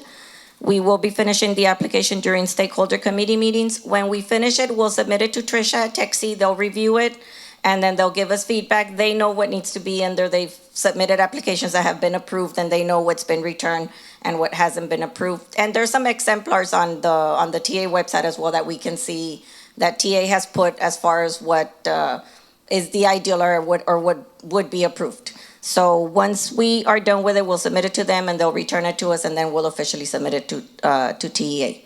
We will be finishing the application during stakeholder committee meetings. When we finish it, we'll submit it to Trisha at Texi. They'll review it, and then they'll give us feedback. They know what needs to be in there. They've submitted applications that have been approved, and they know what's been returned and what hasn't been approved. And there's some exemplars on the TA website as well that we can see that TA has put as far as what is the ideal or what would be approved. So once we are done with it, we'll submit it to them, and they'll return it to us, and then we'll officially submit it to TEA.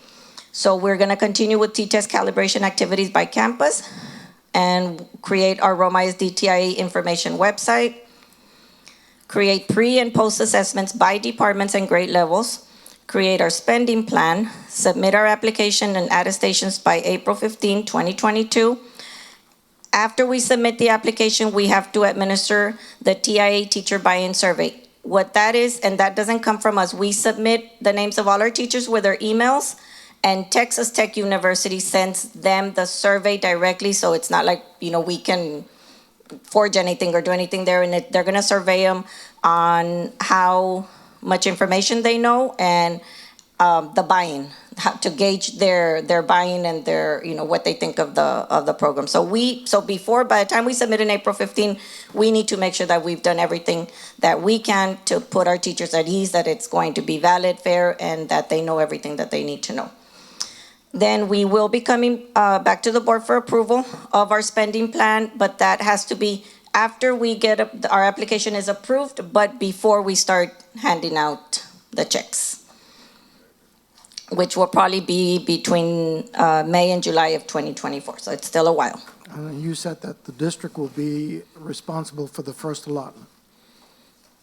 So we're going to continue with T-test calibration activities by campus and create our Roma ISD TIA information website. Create pre- and post-assessments by departments and grade levels, create our spending plan, submit our application and attestations by April 15, 2022. After we submit the application, we have to administer the TIA teacher buy-in survey. What that is, and that doesn't come from us, we submit the names of all our teachers with their emails, and Texas Tech University sends them the survey directly, so it's not like, we can forge anything or do anything there, and they're going to survey them on how much information they know and the buy-in, how to gauge their buy-in and their, what they think of the program. So before, by the time we submit in April 15, we need to make sure that we've done everything that we can to put our teachers at ease, that it's going to be valid, fair, and that they know everything that they need to know. Then we will be coming back to the board for approval of our spending plan, but that has to be after we get our application is approved, but before we start handing out the checks, which will probably be between May and July of 2024. So it's still a while. You said that the district will be responsible for the first allotment.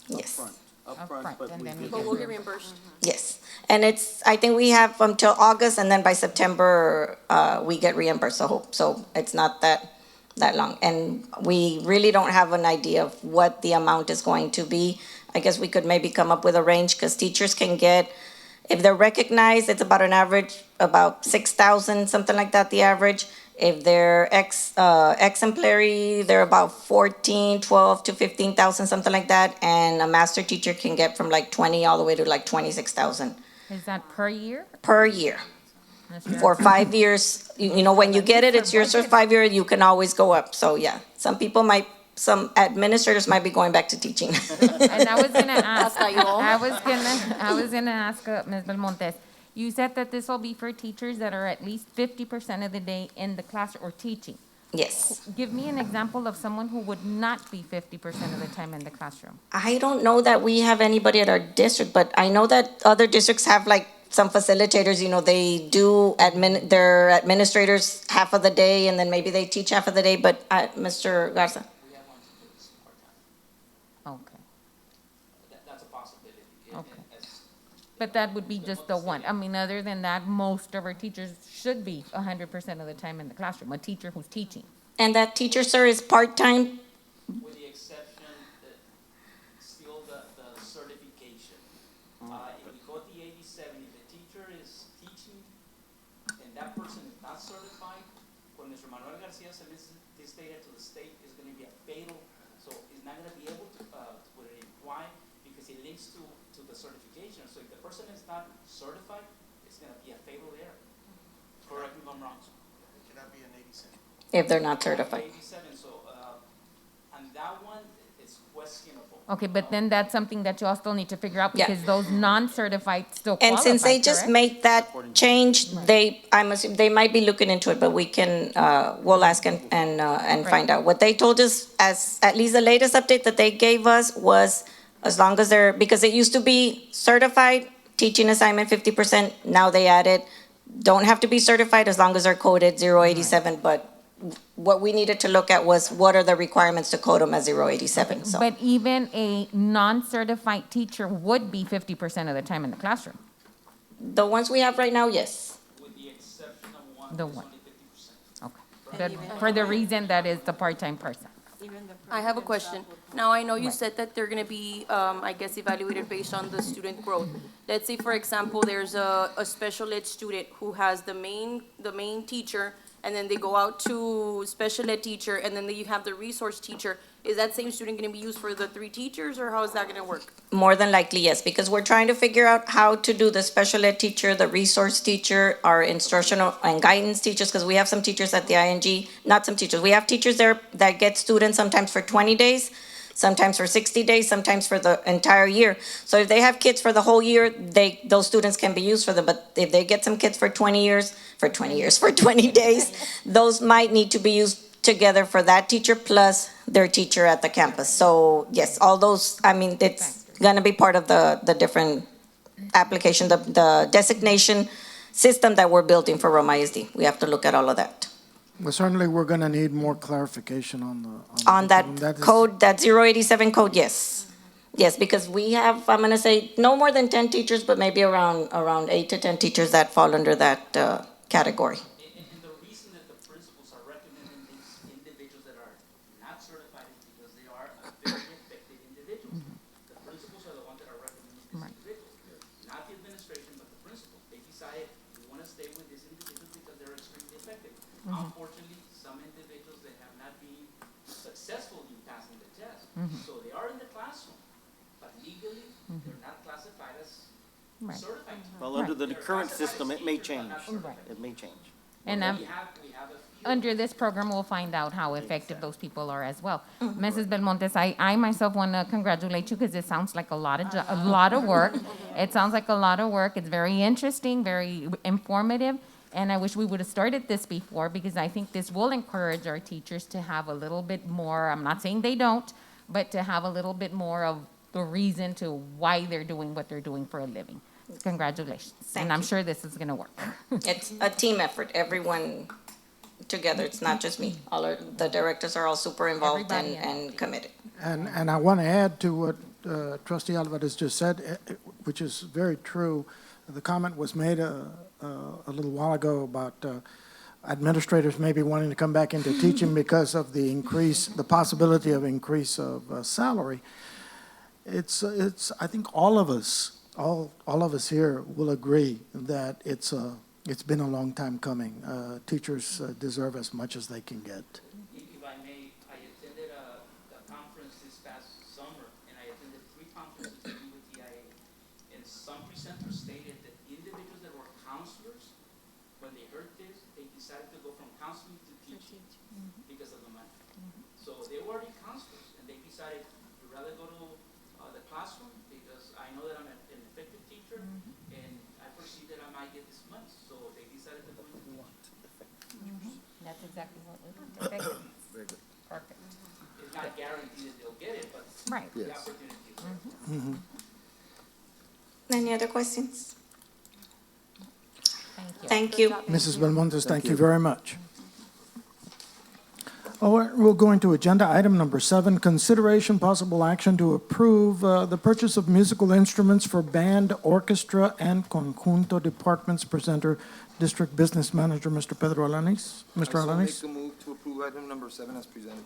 Yes. upfront, but and we then did But get we'll get them. reimbursed. Yes, and it's, I think we have until August, and then by September, we get reimbursed, so it's not that long. And we really don't have an idea of what the amount is going to be. I guess we could maybe come up with a range, because teachers can get, if they're recognized, it's about an average, about 6,000, something like that, the average. If they're exemplary, they're about 12 to 15,000, something like that. And a master teacher can get from like 20 all the way to like 26,000 Is that per year? per year. Mr. For 5 years, you know, when you get it, it's yours for 5 years, you can always go up. So yeah, some administrators might be going back to teaching. And I was gonna ask, Hasta yo. I was gonna ask Ms. Belmontes, you said that this will be for teachers that are at least 50% of the day in the classroom or teaching. Yes. Give me an example of someone who would not be 50% of the time in the classroom. I don't know that we have anybody at our district, but I know that other districts have like some facilitators, you know, they do their administrators half of the day, and then maybe they teach half of the day, but Mr. Garza? Okay, That's a possibility. okay. But that would be just the one. I mean, other than that, most of our teachers should be 100% of the time in the classroom, a teacher who's teaching. And that teacher, sir, is part-time? With the exception that still the certification. If we go to the 87, if the teacher is teaching and that person is not certified, when Mr. Manuel Garcia submits this data to the state, is going to be a fatal, so he's not going to be able to put it in. Why? Because it links to the certification. So if the person is not certified, it's going to be a fatal error. Correct me if I'm wrong. It cannot be an 87. If they're not certified. 87, so, and that one is questionable. Okay, but then that's something that you all still need to figure out Yeah. because those non-certified still qualify, And since they just correct? made that change, I'm assuming, they might be looking into it, but we can, we'll ask and find out. What they told us, as, at least the latest update that they gave us was, as long as they're, because it used to be certified, teaching assignment 50%, now they added, don't have to be certified as long as they're coded 087, but what we needed to look at was what are the requirements to code them as 087, so. But even a non-certified teacher would be 50% of the time in the classroom. The ones we have right now, yes. With the exception of one, The it's one. only 50%. Okay. That- For the reason that is the part-time person. I have a question. Now, I know you said that they're gonna be, I guess, evaluated based on the student growth. Let's say, for example, there's a special ed student who has the main teacher, and then they go out to special ed teacher, and then you have the resource teacher. Is that same student gonna be used for the 3 teachers, or how is that gonna work? More than likely, yes, because we're trying to figure out how to do the special ed teacher, the resource teacher, our instructional and guidance teachers, because we have some teachers at the ING, not some teachers, we have teachers there that get students sometimes for 20 days, sometimes for 60 days, sometimes for the entire year. So if they have kids for the whole year, those students can be used for them, but if they get some kids for 20 days, those might need to be used together for that teacher plus their teacher at the campus. So yes, all those, I mean, it's gonna be part of the different application, the designation system that we're building for Roma ISD. We have to look at all of that. Well, certainly, we're going to need more clarification on the. On that is- code, that 087 code, yes. Yes, because we have, I'm gonna say, no more than 10 teachers, but maybe around 8 to 10 teachers that fall under that category. And the reason that the principals are recommending these individuals that are not certified is because they are very effective individuals. The principals are the ones that are recommending these individuals, not the administration, but the principals. They decided we want to stay with these individuals because they're extremely effective. Unfortunately, some individuals that have not been successful in passing the test, so they are in the classroom, but legally, they're not classified as certified. Well, under the current system, it may change. It may change. And We have a few. under this program, we'll find out how effective those people are as well. Mrs. Belmontes, I myself want to congratulate you because it sounds like a lot of work. It sounds like a lot of work. It's very interesting, very informative. And I wish we would have started this before because I think this will encourage our teachers to have a little bit more, I'm not saying they don't, but to have a little bit more of the reason to why they're doing what they're doing for a living. Congratulations. And I'm sure this is going to work. It's a team effort, everyone together, it's not just me. The directors are all super involved Everybody, and committed. And I want to add to what Trustee Alvarez just said, which is very true. The comment was made a little while ago about administrators maybe wanting to come back into teaching because of the increase, the possibility of increase of salary. It's, I think all of us here will agree that it's been a long time coming. Teachers deserve as much as they can get. If I may, I attended a conference this past summer, and I attended 3 conferences to do with TIA. And some presenters stated that individuals that were counselors, when they heard this, they decided to go from counseling to teaching because of the money. So they were already counselors, and they decided to rather go to the classroom because I know that I'm an effective teacher, and I foresee that I might get this money. So they decided to go into teaching. That's exactly what we want. Effective. Very good. Perfect. It's not guaranteed that they'll get it, but Right. the Yes. opportunity is there. Any other questions? Thank you. Thank you. Mrs. Belmontes, thank you you. very much. All right, we'll go into agenda item number 7, consideration possible action to approve the purchase of musical instruments for band, orchestra, and conjunto departments. Presenter, District Business Manager, Mr. Pedro Alanis. Mr. I so Alanis? make a move to approve item number 7 as presented.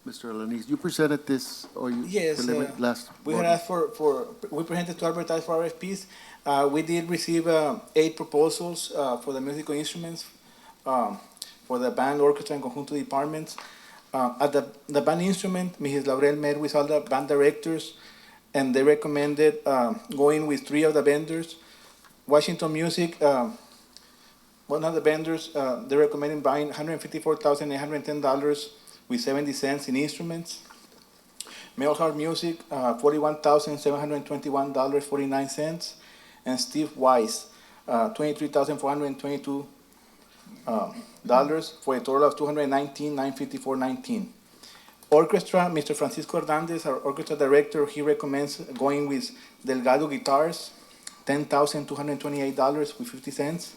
Mr. Alanis, you presented this, or you Yes, delivered last? We had board asked we presented to advertise for RFPs. We did receive 8 proposals for the musical instruments, for the band, orchestra, and conjunto departments. At the band instrument, Mrs. Laurel met with all the band directors, and they recommended going with 3 of the vendors. Washington Music, one of the vendors, they recommended buying $154,810 with 70 cents in instruments. Male Heart Music, $41,721.49, and Steve Weiss, $23,422 for a total of $219,954.19. Orchestra, Mr. Francisco Hernandez, our orchestra director, he recommends going with Delgado Guitars, $10,228.50.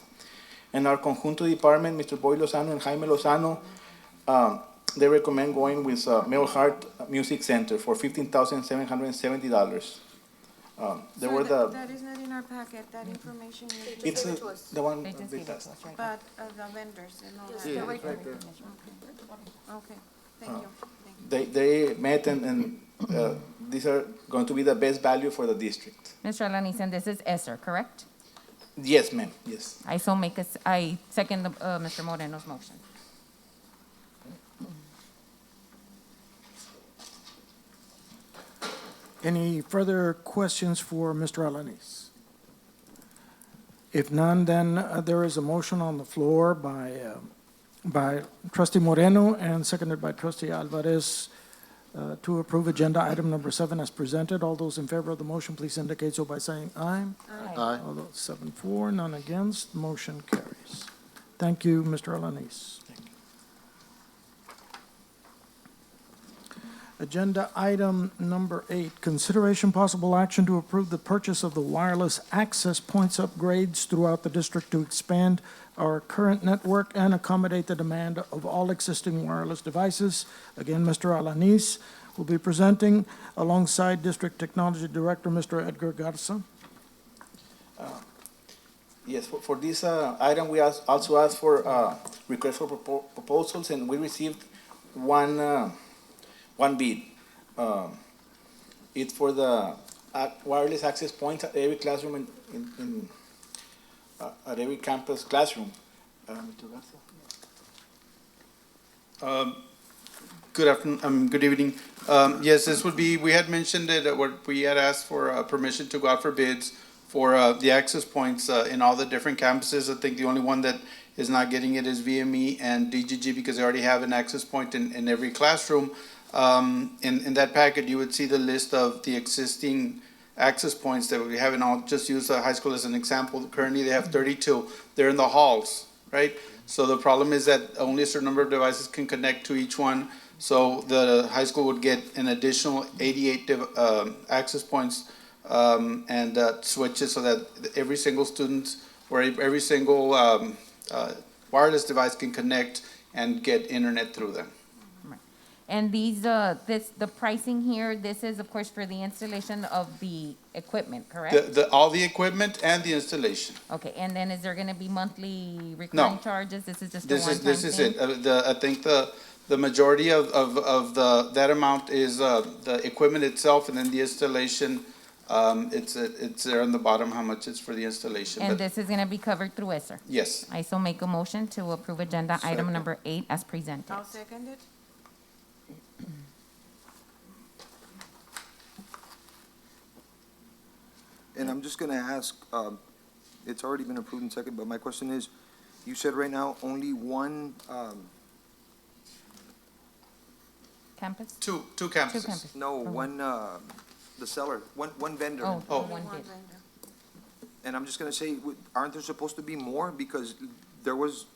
And our conjunto department, Mr. Boy Lozano and Jaime Lozano, they recommend going with Male Heart Music Center for $15,770. There were That is not in our packet, that information you it's just, the one. They just gave it to us, right? but the vendors and all that. Yeah, it's right there. Okay, thank you, thank you. They met and these are going to be the best value for the district. Mr. Alanis, and this is Esther, correct? Yes, ma'am, yes. I second Mr. Moreno's motion. Any further questions for Mr. Alanis? If none, then there is a motion on the floor by Trustee Moreno and seconded by Trustee Alvarez to approve agenda item number 7 as presented. All those in favor of the motion, please indicate so by saying aye. Aye. All those 7-4, none against, motion carries. Thank you, Mr. Alanis. Agenda item number 8, consideration possible action to approve the purchase of the wireless access points upgrades throughout the district to expand our current network and accommodate the demand of all existing wireless devices. Again, Mr. Alanis will be presenting alongside District Technology Director, Mr. Edgar Garza. Yes, for this item, we also asked for request for proposals, and we received one bid. It's for the wireless access points at every classroom at every campus classroom. Mr. Garza? Good afternoon, good evening. Yes, this would be, we had mentioned that what we had asked for permission to go out for bids for the access points in all the different campuses. I think the only one that is not getting it is VME and DGG because they already have an access point in every classroom. In that packet, you would see the list of the existing access points that we have, and I'll just use the high school as an example. Currently, they have 32. They're in the halls. right? So the problem is that only a certain number of devices can connect to each one. So the high school would get an additional 88 access points and switches so that every single student or every single wireless device can connect and get internet through them. And these, the pricing here, this is of course for the installation of the equipment, correct? All the equipment and the installation. Okay, and then is there gonna be monthly No. recurring charges? This is just a This one-time is, thing? this is it. I think the majority of that amount is the equipment itself, and then the installation, it's there on the bottom how much it's for the installation. And But this is gonna be covered through ESSER? yes, I so make a motion to approve agenda item Second. number 8 as presented. I'll second it. And I'm just gonna ask, it's already been approved in second, but my question is, you said right now only one, Campus? two Two campuses. campuses. no, one, the seller, one vendor. Oh, Oh. one One bid. vendor. And I'm just gonna say, aren't there supposed to be more? Because there was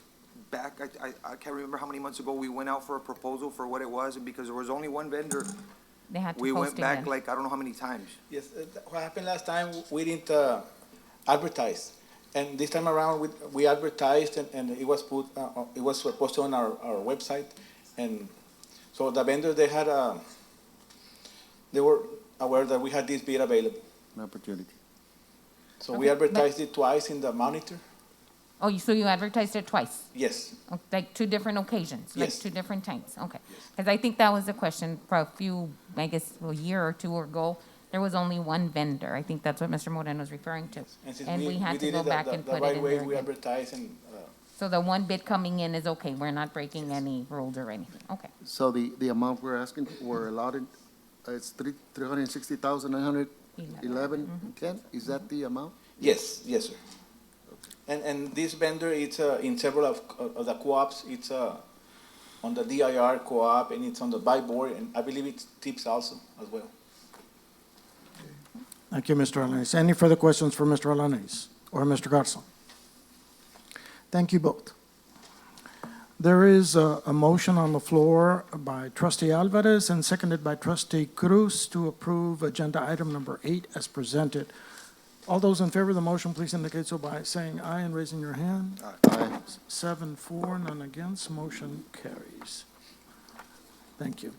back, I can't remember how many months ago, we went out for a proposal for what it was, and because there was only one vendor, They had to we post went it back then. like, I don't know how many times. Yes, what happened last time, we didn't advertise. And this time around, we advertised and it was put, it was posted on our website. And so the vendors, they had, they were aware that we had this bid available. An opportunity. So we Okay, but- advertised it twice in the monitor. Oh, so you advertised it twice? Yes, Oh, like two different occasions, like Yes. two different times, okay. Because I think that was the question for a few, I guess, a year or two ago. There was only one vendor. I think that's what Mr. Moreno was referring to. since And we had to did go it back the and put it right in way, there we again. advertised and, So the one bid coming in is okay, we're not breaking any rules or anything, okay. So the amount we're asking, we're allotted, it's 360,911.10? Is that the amount? yes, yes, sir. And this vendor, it's in several of the co-ops, it's on the DIR co-op, and it's on the buy board, and I believe it's TIPS also as well. Thank you, Mr. Alanis. Any further questions for Mr. Alanis or Mr. Garza? Thank you both. There is a motion on the floor by trustee Alvarez and seconded by trustee Cruz to approve agenda item number 8 as presented. All those in favor of the motion, please indicate so by saying aye and raising your hand. Aye. 7-4, none against, motion carries. Thank you.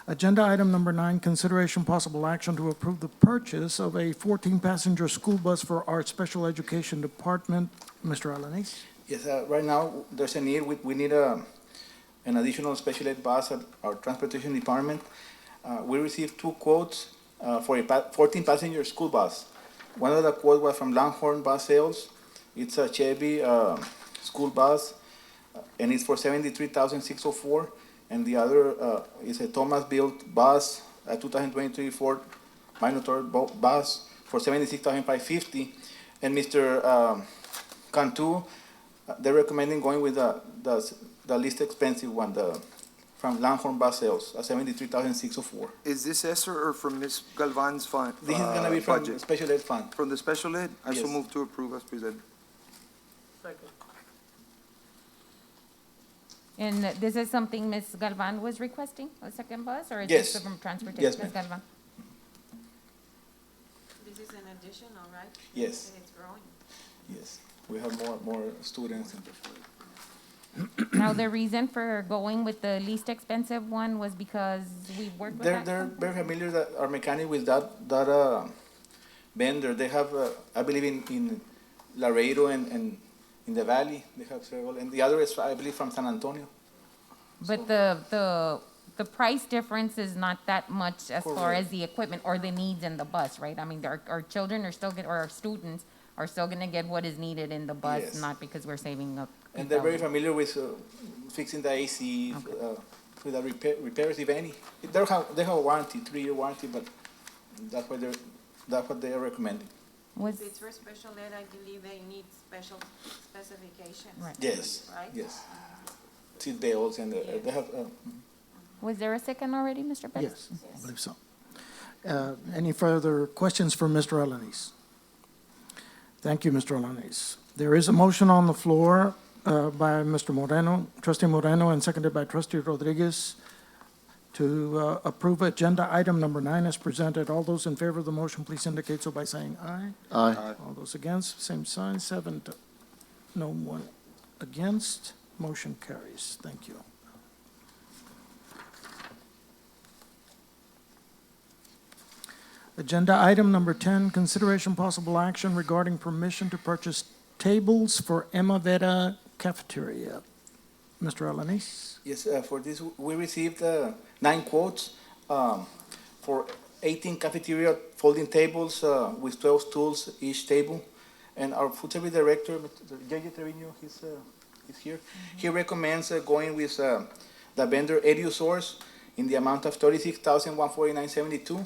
Agenda item number 9, consideration possible action to approve the purchase of a 14-passenger school bus for our special education department. Mr. Alanis? Yes, right now, there's a need, we need an additional special ed bus at our transportation department. We received 2 quotes for a 14-passenger school bus. One of the quotes was from Longhorn Bus Sales. It's a Chevy school bus, and it's for $73,604. And the other is a Thomas-built bus, a 2023 Ford Minotaur bus for $76,550. And Mr. Cantu, they're recommending going with the least expensive one, from Longhorn Bus Sales, $73,604. Is this ESSER or from Ms. Galvan's fund? This is gonna be from budget? special ed fund. From the special ed? I so Yes. move to approve as presented. Second. And this is something Ms. Galvan was requesting, a second bus, or is Yes. this from transportation? Yes, Ms. ma'am. Galvan? This is an additional, right? Yes, And it's growing. yes. We have more students. Now, the reason for going with the least expensive one was because we work with that They're company? very familiar, that our mechanic with that vendor. They have, I believe in Laredo and in the valley, they have several. And the other is, I believe, from San Antonio. But the price difference is not that much as far Correct. as the equipment or the needs in the bus, right? I mean, our children are still or our students are still gonna get what is needed in the bus, Yes. not because we're saving up. And they're very familiar with fixing the AC, with the repairs, if any. They have a warranty, 3-year warranty, but that's what they are recommending. Was, If it's for special ed, I believe they need special specifications. Right. Yes, Right? yes. Seat belts and they have, was there a second already, Mr. Pettis? Yes, I believe so. Any further questions for Mr. Alanis? Thank you, Mr. Alanis. There is a motion on the floor by Mr. Moreno, trustee Moreno, and seconded by trustee Rodriguez to approve agenda item number 9 as presented. All those in favor of the motion, please indicate so by saying aye. Aye. All those against, same sign, 7 to, no one against. Motion carries. Thank you. Agenda item number 10, consideration possible action regarding permission to purchase tables for Emma Vera Cafeteria. Mr. Alanis? Yes, for this, we received 9 quotes for 18 cafeteria folding tables with 12 stools each table. And our food service director, Mr. J.J. Trevino, he's here. He recommends going with the vendor EduSource in the amount of $36,149.72.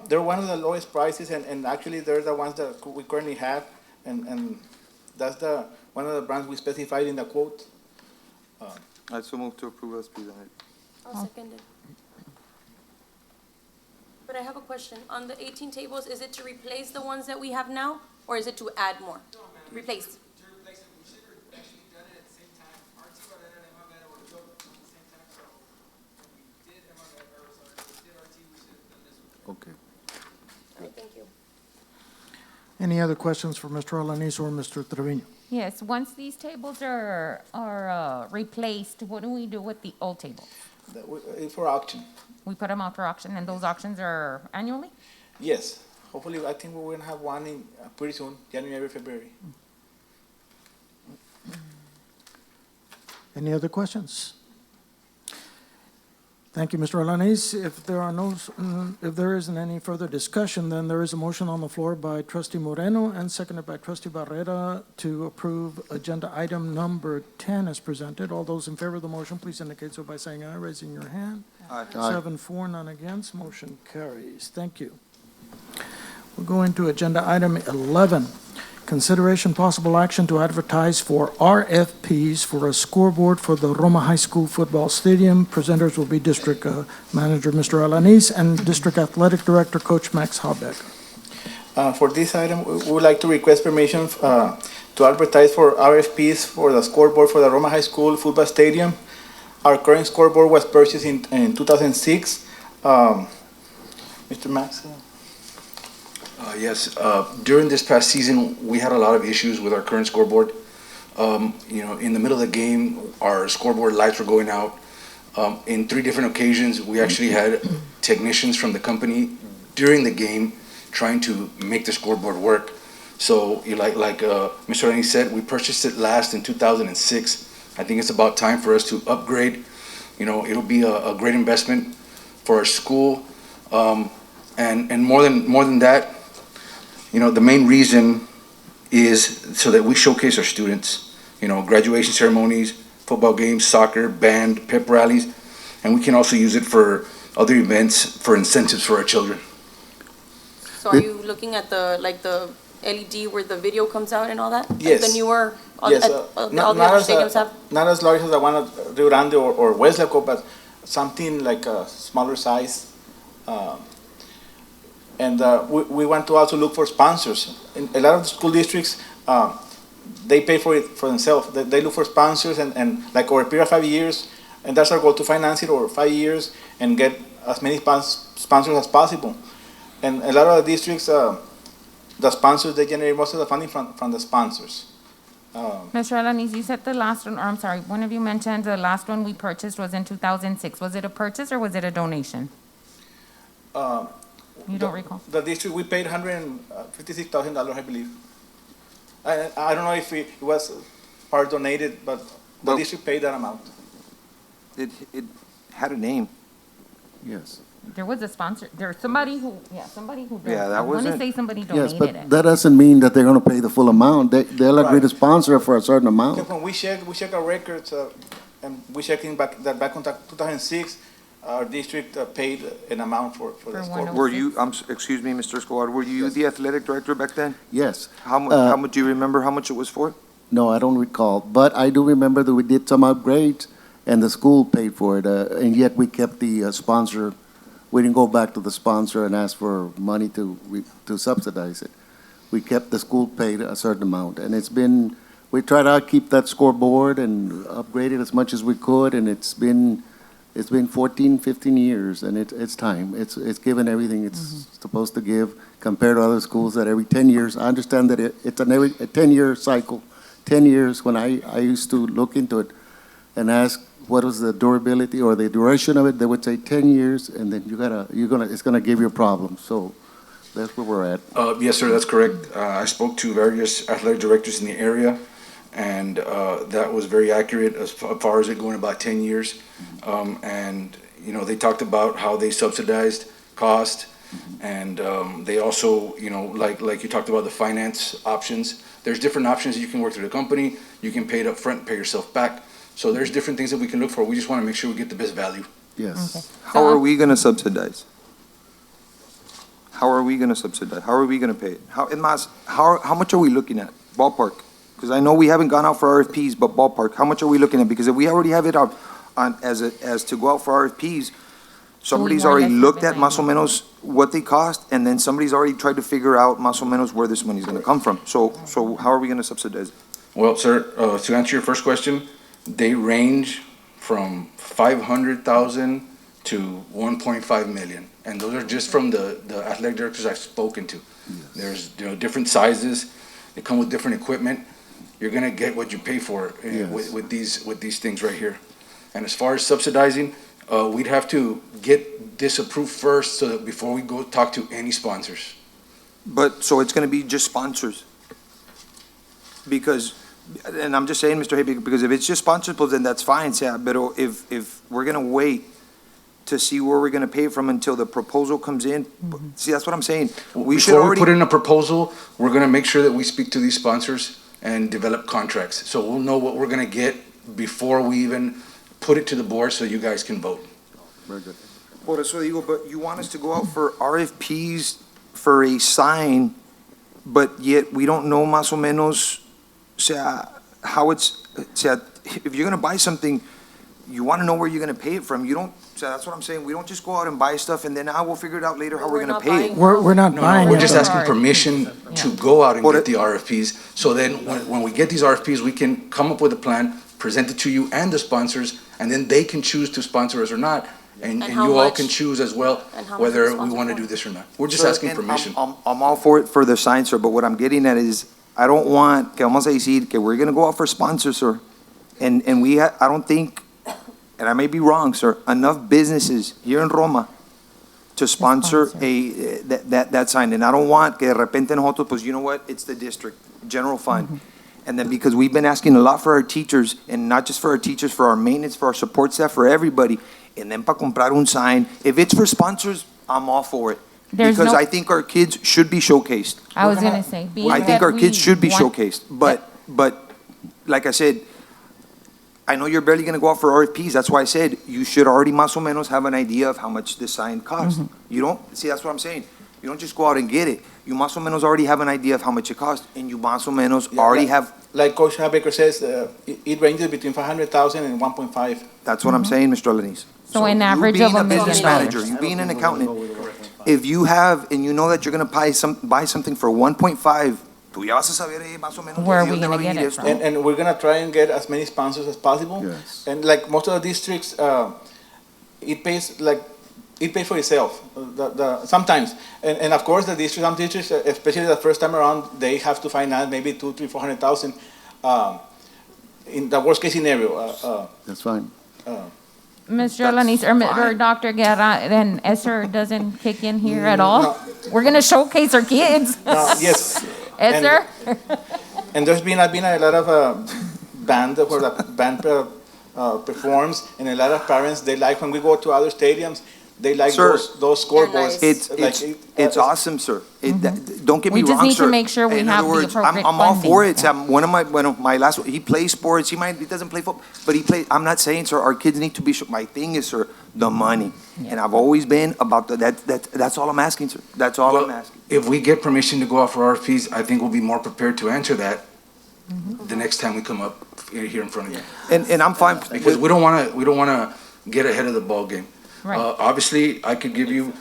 They're one of the lowest prices, and actually they're the ones that we currently have, and that's one of the brands we specified in the quote. I so move to approve as presented. I'll second it. But I have a question. On the 18 tables, is it to replace the ones that we have now, or is it to add more? Replace. To replace it, we should have actually done it at the same time. Arti, Barretta, and Barretta were built at the same time, so when we did Arti, we should have done this one. Okay. All right, thank you. Any other questions for Mr. Alanis or Mr. Trevino? Yes, once these tables are replaced, what do we do with the old tables? For auction. We put them out for auction, and those auctions are annually? Yes, hopefully, I think we're gonna have one in pretty soon, January, February. Any other questions? Thank you, Mr. Alanis. If there isn't any further discussion, then there is a motion on the floor by trustee Moreno and seconded by trustee Barretta to approve agenda item number 10 as presented. All those in favor of the motion, please indicate so by saying aye, raising your hand. Aye. 7-4, none against, motion carries. Thank you. We'll go into agenda item 11. Consideration possible action to advertise for Rfps for a scoreboard for the Roma High School football stadium. Presenters will be District Manager Mr. Alanis and District Athletic Director Coach Max Habeck. For this item, we would like to request permission to advertise for RFPs for the scoreboard for the Roma High School football stadium. Our current scoreboard was purchased in 2006. Mr. Max? Yes, during this past season, we had a lot of issues with our current scoreboard. In the middle of the game, our scoreboard lights were going out. In 3 different occasions, we actually had technicians from the company during the game trying to make the scoreboard work. So, like Mr. Rennie said, we purchased it last in 2006. I think it's about time for us to upgrade. It'll be a great investment for our school. And more than that, the main reason is so that we showcase our students, graduation ceremonies, football games, soccer, band, pep rallies, and we can also use it for other events, for incentives for our children. So are you looking at the LED where the video comes out and all that? Yes. Like the newer, Yes, all the other stadiums have? not as large as the one at Rio Grande or Westlaco, but something like a smaller size. And we want to also look for sponsors. In a lot of the school districts, they pay for it for themselves. They look for sponsors and like over a period of 5 years, and that's our goal, to finance it over 5 years and get as many sponsors as possible. And a lot of the districts, the sponsors, they generate most of the funding from the sponsors. Mr. Alanis, you said the last one, or I'm sorry, one of you mentioned the last one we purchased was in 2006. Was it a purchase or was it a donation? You don't recall? The district, we paid $156,000, I believe. I don't know if it was part donated, but the district paid that amount. It had a name. Yes. There was a sponsor, there's somebody who Yeah, that I want to wasn't- say somebody Yes, donated but it. that doesn't mean that they're gonna pay the full amount. They'll agree to sponsor for a certain amount. When we check our records, and we check in back in 2006, our district paid an amount for the scoreboard. Were you, excuse me, Mr. Escobar, were you the athletic director back then? Yes. How much, do you remember how much it was for? No, I don't recall, but I do remember that we did some upgrades and the school paid for it, and yet we kept the sponsor. We didn't go back to the sponsor and ask for money to subsidize it. We kept the school paid a certain amount, and we try to keep that scoreboard and upgrade it as much as we could, and it's been 14, 15 years, and it's time. It's given everything it's supposed to give compared to other schools that every 10 years. I understand that it's a 10-year cycle. 10 years, when I used to look into it and ask what was the durability or the duration of it, they would say 10 years, and then it's gonna give you a problem. So that's where we're at. Yes, sir, that's correct. I spoke to various athletic directors in the area, and that was very accurate as far as it going about 10 years. And, you know, they talked about how they subsidized cost, and they also, you know, like you talked about the finance options. There's different options. You can work through the company, you can pay it up front, pay yourself back. So there's different things that we can look for. We just want to make sure we get the best value. Yes. How are we gonna subsidize? How are we gonna subsidize? How are we gonna pay it? How much are we looking at? Ballpark? Because I know we haven't gone out for RFPs, but ballpark, how much are we looking at? Because if we already have it out as to go out for RFPs, somebody's more or already less looked at everybody. más o menos what they cost, and then somebody's already tried to figure out más o menos where this money's gonna come from. So how are we gonna subsidize it? Well, sir, to answer your first question, they range from 500,000 to 1.5 million. And those are just from the athletic directors I've spoken to. There's, you know, different sizes. They come with different equipment. You're gonna get what you pay for with these things right here. And as far as subsidizing, we'd have to get this approved first so that before we go talk to any sponsors. But, so it's gonna be just sponsors? Because, and I'm just saying, Mr. Hay, because if it's just sponsors, then that's fine, but if we're gonna wait to see where we're gonna pay from until the proposal comes in, see, that's what I'm saying. We should Before we already. put in a proposal, we're gonna make sure that we speak to these sponsors and develop contracts. So we'll know what we're gonna get before we even put it to the board so you guys can vote. Very good. Por eso digo, but you want us to go out for RFPs for a sign, but yet we don't know más o menos, o sea, how it's, o sea, if you're gonna buy something, you wanna know where you're gonna pay it from. You don't, so that's what I'm saying. We don't just go out and buy stuff and then we'll figure it out later how we're gonna pay it. We're not buying We're it. just though. asking permission to go out and get the RFPs. So then when we get these RFPs, we can come up with a plan, present it to you and the sponsors, and then they can choose to sponsor us or not. And how you all much? can choose as well And how much whether is we sponsored want to for? do this or not. We're just Sir, asking and permission. I'm all for it for the sign, sir, but what I'm getting at is, I don't want, que vamos a decir, que we're gonna go out for sponsors, sir. And I don't think, and I may be wrong, sir, enough businesses here in Roma to sponsor that sign. And I don't want que de repente nosotros, pues you know what, it's the district, general fund. And then because we've been asking a lot for our teachers, and not just for our teachers, for our maintenance, for our support staff, for everybody. And then para comprar un sign, if it's for sponsors, I'm all for it. There's Because no- I think our kids should be showcased. I was gonna say, being I think that our we kids should be want- showcased, but like I said, I know you're barely gonna go out for RFPs, that's why I said, you should already más o menos have an idea of how much this sign costs. You don't, see, that's what I'm saying, you don't just go out and get it, you más o menos already have an idea of how much it costs, and you más o menos already have, Like Coach Baker says, it ranges between 500,000 and 1.5. that's what I'm saying, Mr. Alanis. So an average of You being a $1 million. business manager, you being an accountant, if you have, and you know that you're gonna buy something for 1.5, tú ya vas a saber más o menos Where are de we dónde va a gonna get venir it esto. from? And we're gonna try and get as many sponsors as possible. Yes. And like most of the districts, it pays for itself. Sometimes, and of course the district, some districts, especially the first time around, they have to finance maybe 200,000, 300,000, 400,000. In the worst case scenario. That's fine. Mr. Alanis, or Dr. Guerra, then ESSER doesn't kick in here at all? We're gonna showcase our kids. Yes. ESSER? And there's been a lot of band where the band performs, and a lot of parents, they like when we go to other stadiums, they like Sir, those scoreboards. It's awesome, sir. Don't get me We just wrong, need to sir. make sure we In have other the words, appropriate I'm all for it. funding. One of my last, he plays sports. He doesn't play football, but he plays. I'm not saying, sir, our kids need to be. My thing is, sir, the money, and I've always been about that's all I'm asking, sir. That's all I'm asking. If we get permission to go out for RFPs, I think we'll be more prepared to answer that the next time we come up here in front of you. And I'm fine. Because we don't wanna get ahead of the ball game. Right. Obviously, I could give you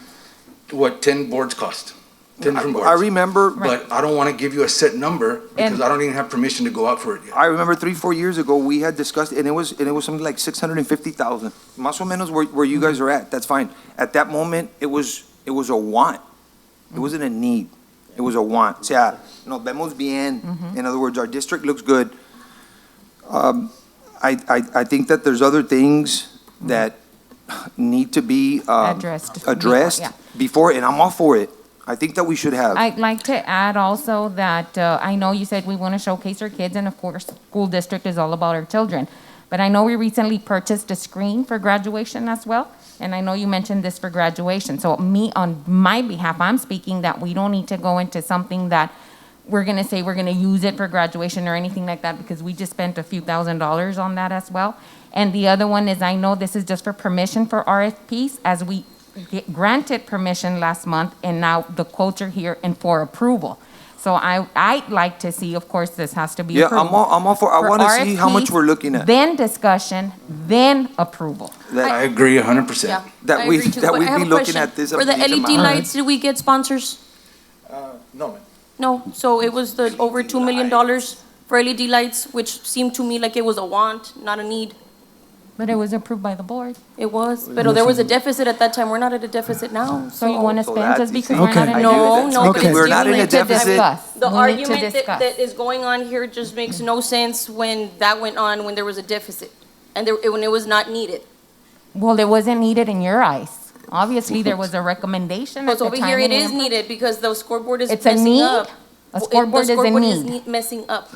what 10 boards cost. 10 different boards. I remember, But I don't want to give you a set number because I don't even have permission to go out for it yet. I remember 3-4 years ago, we had discussed, and it was something like 650,000. Más o menos where you guys are at, that's fine. At that moment, it was a want. It wasn't a need. It was a want. O sea, nos vemos bien. In other words, our district looks good. I think that there's other things that need to be addressed Yeah. before, and I'm all for it. I think that we should have. I'd like to add also that I know you said we want to showcase our kids, and of course, school district is all about our children. But I know we recently purchased a screen for graduation as well, and I know you mentioned this for graduation. So me, on my behalf, I'm speaking that we don't need to go into something that we're going to say we're going to use it for graduation or anything like that, because we just spent a few $1,000s on that as well. And the other one is, I know this is just for permission for RFPs, as we granted permission last month, and now the quotes are here and for approval. So I'd like to see, of course, this has to be Yeah, approved. I'm all for, I want to see how much RFPs, we're looking at. Then discussion, then approval. I agree 100%. Yeah, That I we- agree too, that but we I have be a looking question. at this For the these LED amounts. lights, did we get sponsors? No, ma'am. No, so it was the over $2 million for LED lights, which seemed to me like it was a want, not a need. But it was approved by the board. It was, but there was a deficit at that time. We're not at a deficit now. So you want to So spend that's just the because same. we're not Okay. in a No, deficit? no, but Okay. it's We're not in a giving it to deficit. Discuss. The We need to argument that discuss. is going on here just makes no sense when that went on, when there was a deficit, and when it was not needed. Well, it wasn't needed in your eyes. Obviously, there was a recommendation at But the over time. here, it and is we- needed because the scoreboard is It's a messing need? up. A scoreboard is a The scoreboard is need. messing up.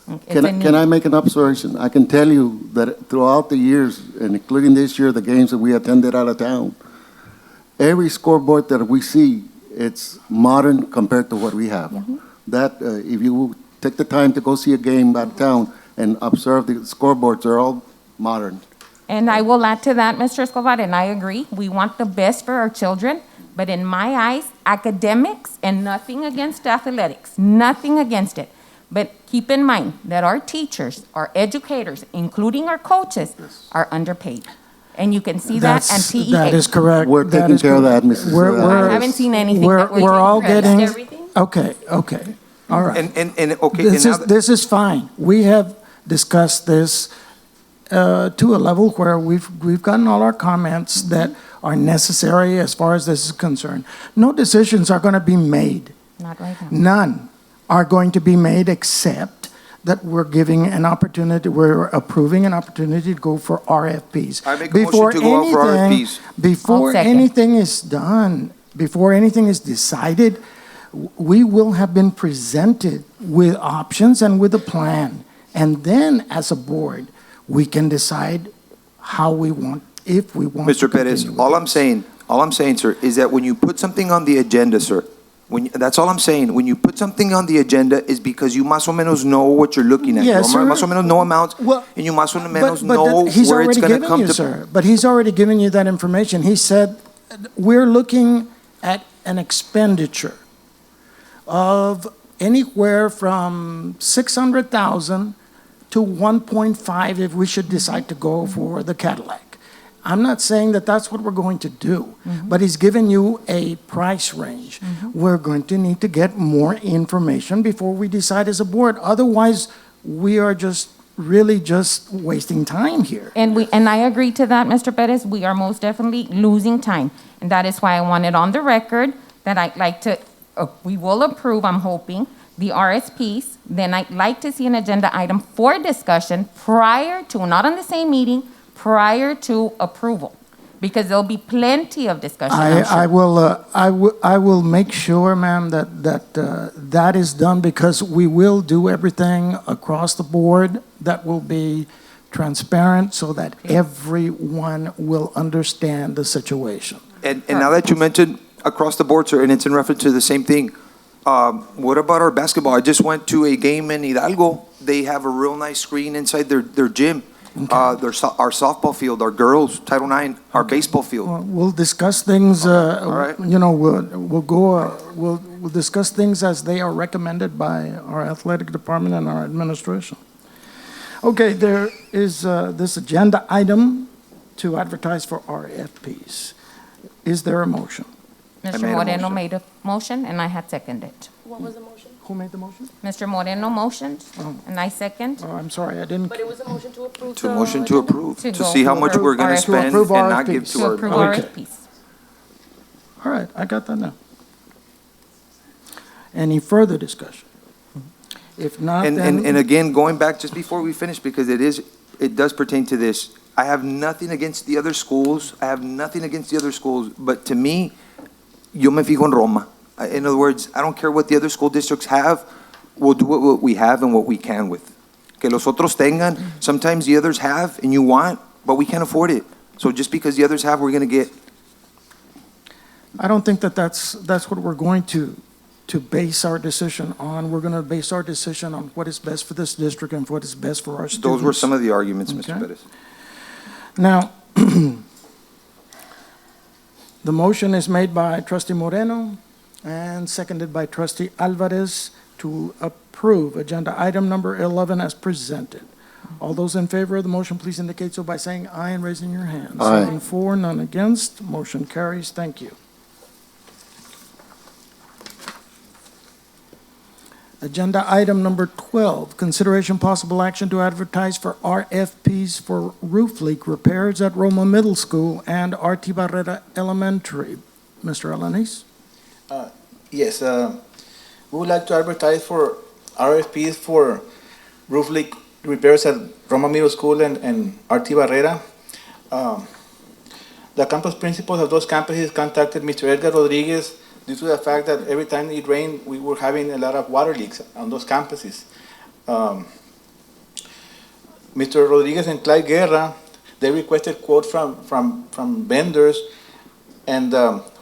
It's a Can need. I make an observation? I can tell you that throughout the years, and including this year, the games that we attended out of town, every scoreboard that we see, it's modern compared to what we have. That, if you take the time to go see a game out of town and observe the scoreboards, they're all modern. And I will add to that, Mr. Escobar, and I agree, we want the best for our children, but in my eyes, academics, and nothing against athletics, nothing against it. But keep in mind that our teachers, our educators, including our coaches, are underpaid. And you can see that and TEA. That is correct. We're That taking is care of that, correct. Mrs. We're- Adams. we're- I haven't seen anything We're, that we're we're all taking getting, Everything? okay, all right. And okay, and now that. This is fine. We have discussed this to a level where we've gotten all our comments that are necessary as far as this is concerned. No decisions are going to be made. Not right now. None are going to be made except that we're giving an opportunity, we're approving an opportunity to go for RFPs. I make a motion to go out for RFPs. Before I'll second. anything is done, before anything is decided, we will have been presented with options and with a plan. And then, as a board, we can decide how we want, if we want to Mr. Perez, continue with all it. I'm saying, sir, is that when you put something on the agenda, sir, that's all I'm saying. When you put something on the agenda is because you más o menos know what you're looking at. Yes, You sir. más o menos know amounts, Well, and you más o menos But know he's where it's already gonna given come you, to. sir. But he's already given you that information. He said, we're looking at an expenditure of anywhere from 600,000 to 1.5 if we should decide to go for the Cadillac. I'm not saying that that's what we're going to do, but he's given you a price range. We're going to need to get more information before we decide as a board. Otherwise, we are just really just wasting time here. And I agree to that, Mr. Perez. We are most definitely losing time. And that is why I want it on the record that I'd like to, we will approve, I'm hoping, the RSPs. Then I'd like to see an agenda item for discussion prior to, not on the same meeting, prior to approval. Because there'll be plenty of discussion, I'm sure. I will make sure, ma'am, that is done, because we will do everything across the board that will be transparent so that everyone will understand the situation. And now that you mentioned across the board, sir, and it's in reference to the same thing, what about our basketball? I just went to a game in Hidalgo. They have a real nice screen inside their gym. Our softball field, our girls, Title IX, our baseball field. Well, we'll discuss things, right. you know, we'll discuss things as they are recommended by our athletic department and our administration. Okay, there is this agenda item to advertise for RFPs. Is there a motion? Mr. made a Moreno motion. made a motion, and I had seconded. What was the motion? Who made the motion? Mr. Moreno motioned, and I second. Oh, I'm sorry, I didn't. But it was a motion to approve To the motion to agenda? approve, To to go see how to much we're gonna RFPs. spend approve and not give RFPs. to To our. approve Okay. RFPs. All right, I got that now. Any further discussion? If not, And then, again, going back just before we finish, because it does pertain to this. I have nothing against the other schools. I have nothing against the other schools, but to me, yo me fijo en Roma. In other words, I don't care what the other school districts have. We'll do what we have and what we can with. Que los otros tengan, sometimes the others have and you want, but we can't afford it. So just because the others have, we're gonna get. I don't think that's what we're going to base our decision on. We're going to base our decision on what is best for this district and what is best for our students. Those were some of the arguments, Mr. Okay. Perez. Now, the motion is made by trustee Moreno and seconded by trustee Alvarez to approve agenda item number 11 as presented. All those in favor of the motion, please indicate so by saying aye and raising your hands. Aye. 7 for, none against, motion carries. Thank you. Agenda item number 12, consideration possible action to advertise for RFPs for roof leak repairs at Roma Middle School and Arti Barretta Elementary. Mr. Alanis? Yes, we would like to advertise for RFPs for roof leak repairs at Roma Middle School and Arti Barrera. The campus principals of those campuses contacted Mr. Edgar Rodriguez due to the fact that every time it rained, we were having a lot of water leaks on those campuses. Mr. Rodriguez and Clyde Guerra, they requested quotes from vendors, and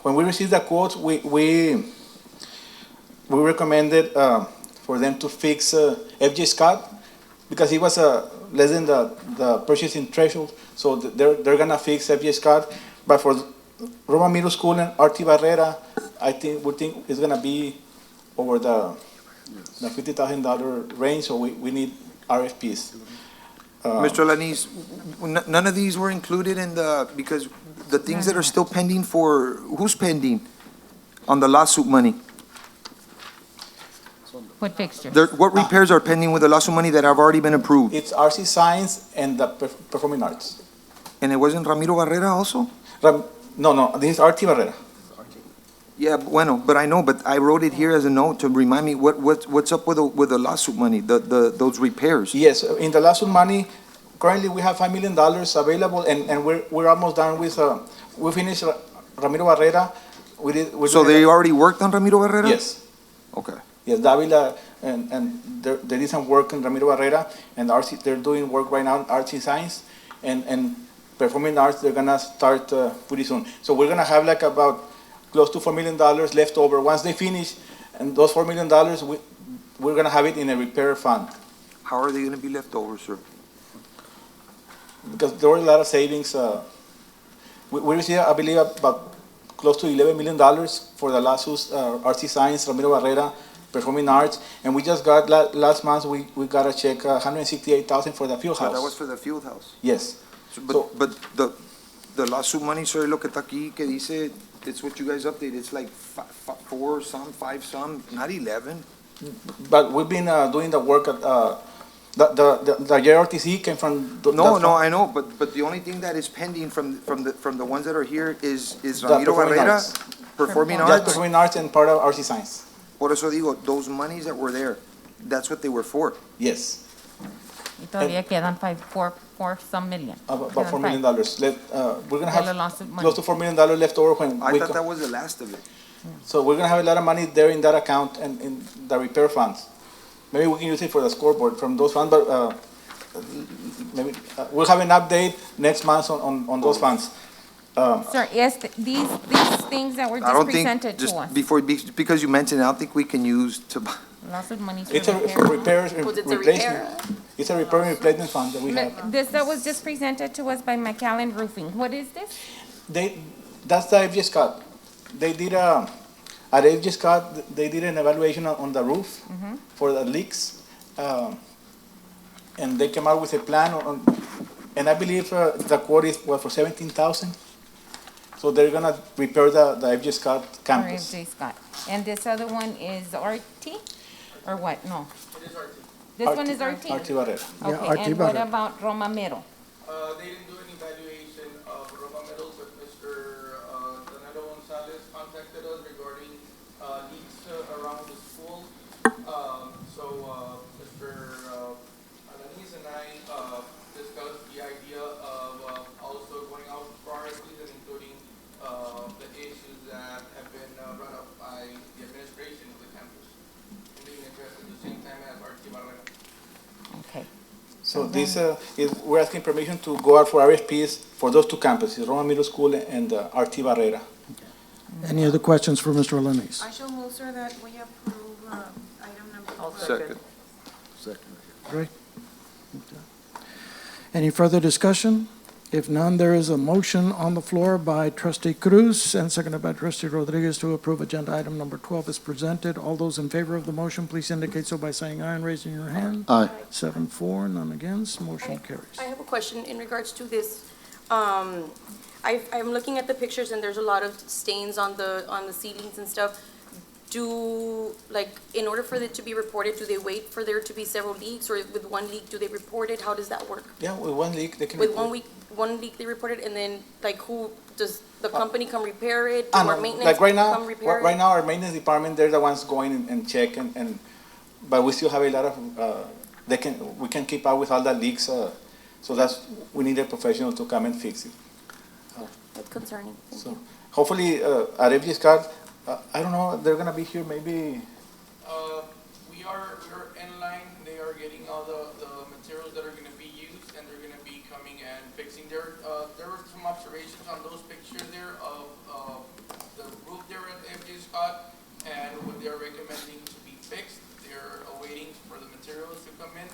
when we received the quotes, we recommended for them to fix FJ Scott because he was less than the purchasing threshold, so they're gonna fix FJ Scott. But for Roma Middle School and Arti Barrera, we think it's gonna be over the $50,000 range, so we need RFPs. Mr. Alanis, none of these were included in because the things that are still pending who's pending on the lawsuit money? What fixtures? What repairs are pending with the lawsuit money that have already been approved? It's RC Science and the Performing Arts. And it wasn't Ramiro Barrera also? No, this is Arti Barrera. Yeah, bueno, but I know, but I wrote it here as a note to remind me what's up with the lawsuit money, those repairs. Yes, in the lawsuit money, currently we have $5 million available, and we're almost done with, we finished Ramiro Barrera. So they already worked on Ramiro Barrera? Yes. Okay. Yes, Davila, and there is some work in Ramiro Barrera, and RC, they're doing work right now in Arts and Science, and Performing Arts, they're gonna start pretty soon. So we're gonna have like about close to $4 million left over. Once they finish, and those $4 million, we're gonna have it in a repair fund. How are they gonna be left over, sir? Because there were a lot of savings. We received, I believe, about close to $11 million for the lawsuits, RC Science, Ramiro Barrera, Performing Arts, and we just got, last month, we got a check, $168,000 for the field house. That was for the field house. Yes. But the lawsuit money, sir, lo que está aquí, que dice, it's what you guys update, it's like 4 some, 5 some, not 11. But we've been doing the work at, the JRTC came from. No, I know, but the only thing that is pending from the ones that are here is Ramiro Barrera, Performing Just Arts. Performing Arts and part of RC Science. Por eso digo, those monies that were there, that's what they were for. Yes. Y todavía quedan four some million. About Quedan $4 million. We're gonna De la have lawsuit money. close to $4 million left over when I we thought that was the last of it. So we're gonna have a lot of money there in that account and in the repair funds. Maybe we can use it for the scoreboard from those funds, but maybe we'll have an update next month on those funds. Sir, yes, these things that were I just don't think, presented just to us. because you mentioned, I don't think we can use to, Lawsuit money for It's a repair. repairs Because it's a replacement. repair. It's a repair and replacement fund that we have. This that was just presented to us by McAllen Roofing. What is this? That's the FJ Scott. They did at FJ Scott, they did an evaluation on the roof for the leaks. And they came out with a plan and I believe the quote is for $17,000. So they're gonna repair the FJ Scott Or campus. FJ Scott. And this other one is Arti, or what? No. It is Arti. This one is Arti? Arti Barretta. Yeah, Okay, Arti and what Barretta. about Roma Middle? They didn't do an evaluation of Roma Middle, but Mr. Donato Gonzalez contacted us regarding leaks around the school. Mr. Alanis and I discussed the idea of also going out for RFPs and including the issues that have been brought up by the administration of the campus, being addressed at the same time as Arti Barretta. Okay. So this we're asking permission to go out for RFPs for those two campuses, Roma Middle School and Arti Barrera. Any other questions for Mr. Alanis? I shall move, sir, that we approve item number I'll 12. second. Second. Great. Any further discussion? If none, there is a motion on the floor by trustee Cruz and seconded by trustee Rodriguez to approve agenda item number 12 is presented. All those in favor of the motion, please indicate so by saying aye and raising your hand. Aye. 7-4, none against, motion I carries. have a question in regards to this. I'm looking at the pictures and there's a lot of stains on the ceilings and stuff. In order for it to be reported, do they wait for there to be several leaks, or with one leak, do they report it? How does that work? Yeah, with one leak, they can. With report. one leak they report it, and then who, does the company come repair it? Ah, Do our no, maintenance like right now, come repair it? right now, our maintenance department, they're the ones going and check but we still have a lot of, we can keep up with all the leaks, so we need a professional to come and fix it. That's concerning, thank So you. hopefully, at FG Scott, I don't know, they're gonna be here maybe, We're in line, they are getting all the materials that are gonna be used, and they're gonna be coming and fixing there were some observations on those pictures there of, the roof there at FJ Scott, and what they're recommending to be fixed. They're awaiting for the materials to come in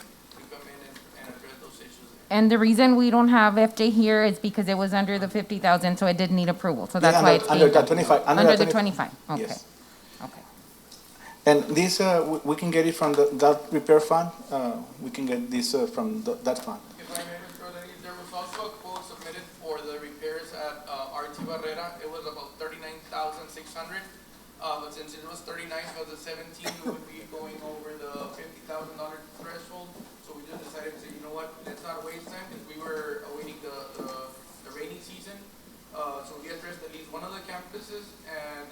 and address those issues. And the reason we don't have FJ here is because it was under the 50,000, so it did need approval, so that's why it's being. under that 25. Under the 25, okay, Yes. okay. And this, we can get it from that repair fund, we can get this from that fund. If I may, Mr. Rodriguez, there was also a quote submitted for the repairs at Arti Barrera. It was about 39,600. But since it was 39 of the 17, we would be going over the $50,000 threshold. So we just decided to say, you know what, let's not waste time, because we were awaiting the rainy season. So we addressed at least one of the campuses and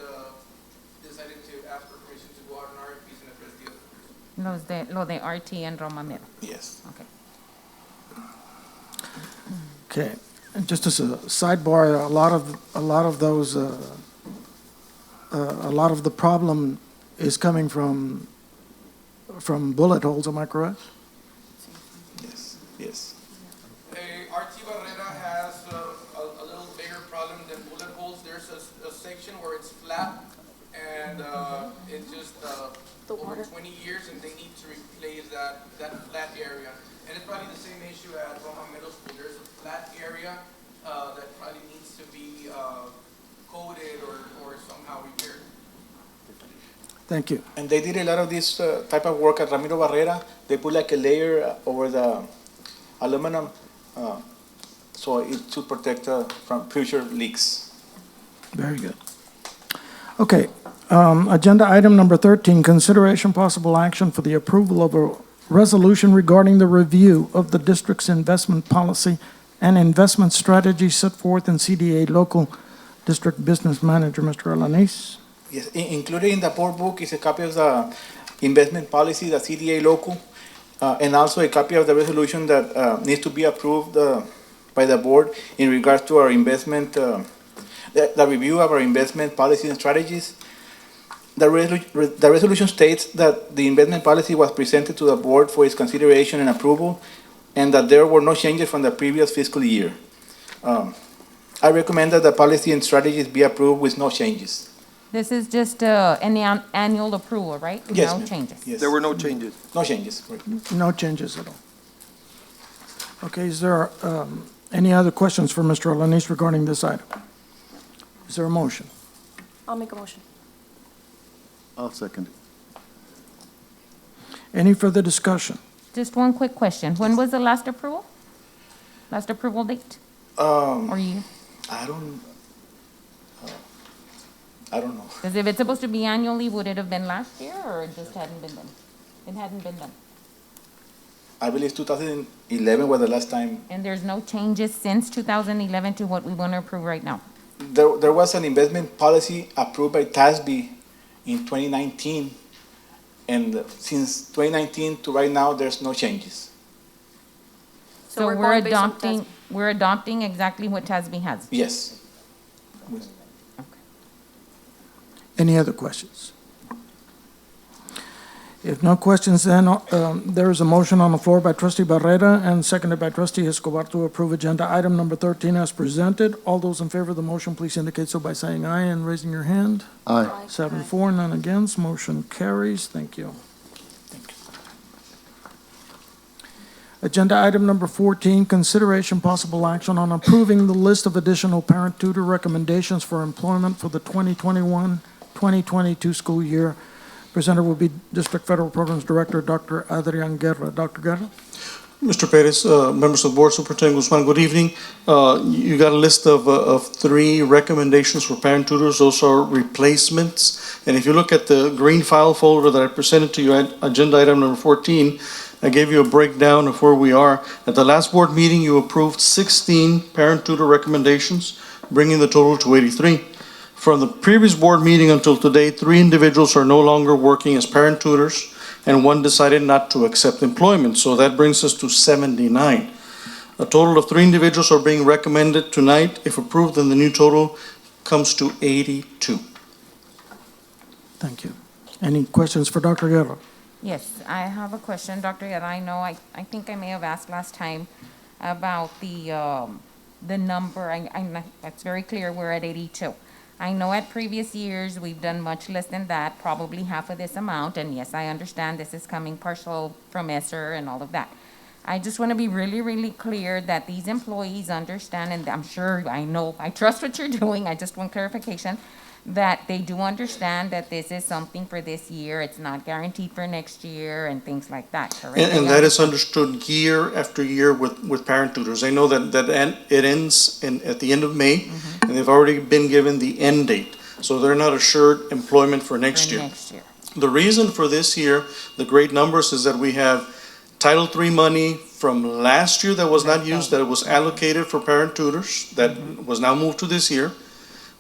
decided to ask for permission to go out on RFPs and address the others. Lo de RT and Roma Middle, Yes. okay. Okay, and just as a sidebar, a lot of those, a lot of the problem is coming from bullet holes, am I correct? Yes, yes. Arti Barrera has a little bigger problem than bullet holes. There's a section where it's flat, and it's just over 20 years, and they need to replace that flat area. And it's probably the same issue at Roma Middle School. There's a flat area that probably needs to be coated or somehow repaired. Thank you. And they did a lot of this type of work at Ramiro Barrera. They put like a layer over the aluminum, so it should protect from future leaks. Very good. Okay, agenda item number 13, consideration possible action for the approval of a resolution regarding the review of the district's investment policy and investment strategy set forth in CDA Local District Business Manager, Mr. Alanis. Yes, included in the board book is a copy of the investment policy, the CDA local, and also a copy of the resolution that needs to be approved by the board in regards to our investment, the review of our investment policy and strategies. The resolution states that the investment policy was presented to the board for its consideration and approval, and that there were no changes from the previous fiscal year. I recommend that the policy and strategies be approved with no changes. This is just an annual approval, right? Yes, No ma'am. changes? Yes. There were no changes. No changes. Right. No changes at all. Okay, is there any other questions for Mr. Alanis regarding this item? Is there a motion? I'll make a motion. I'll second it. Any further discussion? Just one quick question. When was the last approval? Last approval date or year? I don't, I don't know. Because if it's supposed to be annually, would it have been last year, or it just hadn't been done? It hadn't been done. I believe 2011 was the last time. And there's no changes since 2011 to what we want to approve right now? There was an investment policy approved by TASB in 2019, and since 2019 to right now, there's no changes. So we're we're going based on adopting, we're adopting exactly what TASB has? Yes. Any other questions? If no questions, then there is a motion on the floor by trustee Barretta and seconded by trustee Escobar to approve agenda item number 13 as presented. All those in favor of the motion, please indicate so by saying aye and raising your hand. Aye. 7-4, none against, motion carries. Thank you. Agenda item number 14, consideration possible action on approving the list of additional parent-tutor recommendations for employment for the 2021-2022 school year. Presenter will be District Federal Programs Director, Dr. Adrian Guerra. Dr. Guerra? Mr. Perez, members of the board, Superintendent Guzman, good evening. You got a list of 3 recommendations for parent tutors. Those are replacements. And if you look at the green file folder that I presented to you at agenda item number 14, I gave you a breakdown of where we are. At the last board meeting, you approved 16 parent tutor recommendations, bringing the total to 83. From the previous board meeting until today, 3 individuals are no longer working as parent tutors, and 1 decided not to accept employment. So that brings us to 79. A total of 3 individuals are being recommended tonight. If approved, then the new total comes to 82. Thank you. Any questions for Dr. Guerra? Yes, I have a question, Dr. Yada. I know, I think I may have asked last time about the number. That's very clear, we're at 82. I know at previous years, we've done much less than that, probably half of this amount, and yes, I understand this is coming partial from ESSER and all of that. I just want to be really, really clear that these employees understand, and I'm sure, I know, I trust what you're doing, I just want clarification, that they do understand that this is something for this year, it's not guaranteed for next year, and things like that, correct? And that is understood year after year with parent tutors. They know that it ends at the end of May, and they've already been given the end date. So they're not assured employment for next year. The reason for this year, the great numbers, is that we have Title III money from last year that was not used, that was allocated for parent tutors, that was now moved to this year.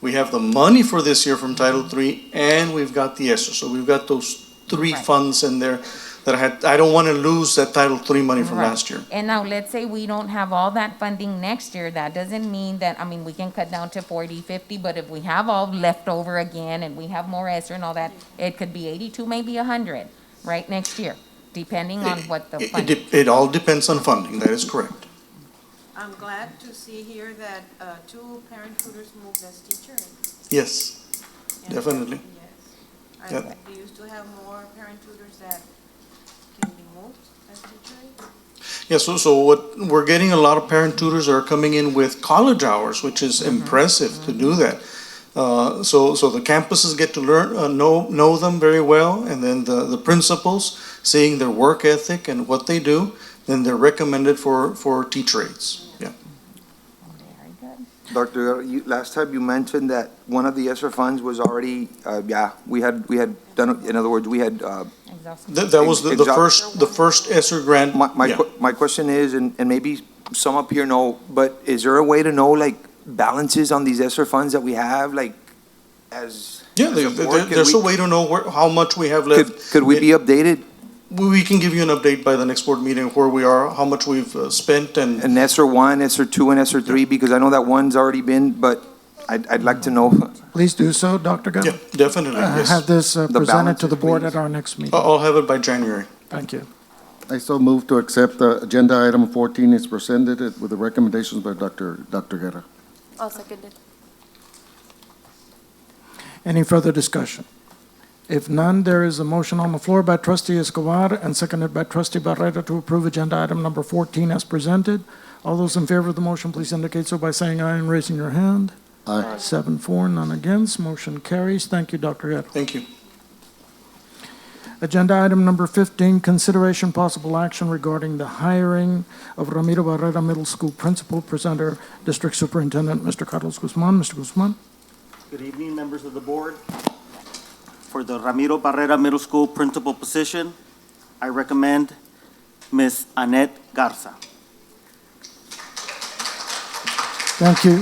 We have the money for this year from Title III, and we've got the ESSER. So we've got those 3 funds in there that I don't want to lose that Title III money from last year. And now, let's say we don't have all that funding next year, that doesn't mean that, I mean, we can cut down to 40, 50, but if we have all left over again, and we have more ESSER and all that, it could be 82, maybe 100, right, next year, depending on what the funding. It all depends on funding, that is correct. I'm glad to see here that 2 parent tutors moved as teachers. Yes, definitely. Yes. Yep. Do you still have more parent tutors that can be moved as teachers? Yeah, so what, we're getting a lot of parent tutors that are coming in with college hours, which is impressive to do that. So the campuses get to learn, know them very well, and then the principals, seeing their work ethic and what they do, then they're recommended for teacher aides. Yeah. Dr. Last time you mentioned that one of the ESSER funds was already, we had done, in other words, we had. That was the first ESSER grant. My question is, and maybe some up here know, but is there a way to know, like, balances on these ESSER funds that we have, like, as? Yeah, there's a way to know how much we have left. Could we be updated? We can give you an update by the next board meeting where we are, how much we've spent, and ESSER 1, ESSER 2, and ESSER 3, because I know that one's already been, but I'd like to know. Please do so, Dr. Guerra. Yeah, definitely, yes. Have this presented to the board at our next meeting. I'll have it by January. Thank you. I so move to accept agenda item 14 is presented with the recommendations by Dr. Guerra. I'll second it. Any further discussion? If none, there is a motion on the floor by trustee Escobar and seconded by trustee Barretta to approve agenda item number 14 as presented. All those in favor of the motion, please indicate so by saying aye and raising your hand. Aye. 7-4, none against, motion carries. Thank you, Dr. Guerra. Thank you. Agenda item number 15, consideration possible action regarding the hiring of Ramiro Barretta Middle School Principal. Presenter, District Superintendent, Mr. Carlos Guzman. Mr. Guzman. Good evening, members of the board. For the Ramiro Barretta Middle School principal position, I recommend Ms. Annette Garza. Thank you.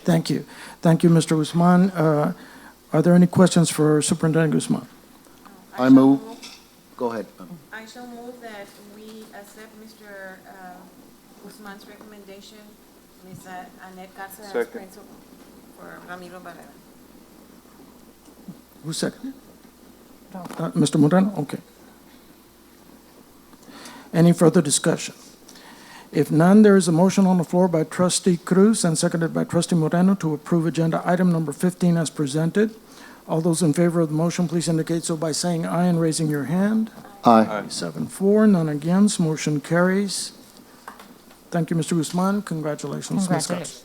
Thank you. Thank you, Mr. Guzman. Are there any questions for Superintendent Guzman? I move, go ahead. I shall move that we accept Mr. Guzman's recommendation, Ms. Annette Garza as Second. principal for Ramiro Barrera. Who seconded? Mr. Moreno? Okay. Any further discussion? If none, there is a motion on the floor by Trustee Cruz and seconded by Trustee Moreno to approve agenda item number 15 as presented. All those in favor of the motion, please indicate so by saying aye and raising your hand. Aye. 7-4, none against, motion carries. Thank you, Mr. Guzman. Congratulations, Ms. Garza.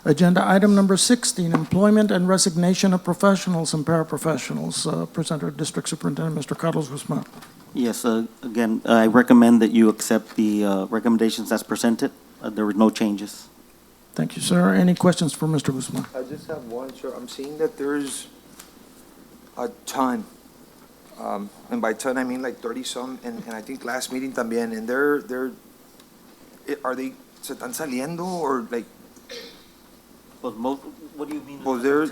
Agenda item number 16, employment and resignation of professionals and paraprofessionals. Presenter, District Superintendent, Mr. Carlos Guzman. Yes, again, I recommend that you accept the recommendations as presented. There were no changes. Thank you, sir. Any questions for Mr. Guzman? I just have one, sir. I'm seeing that there's a ton, and by ton, I mean like 30-some, and I think last meeting también, and are they, se están saliendo, or like, But most, what do you mean? well, there's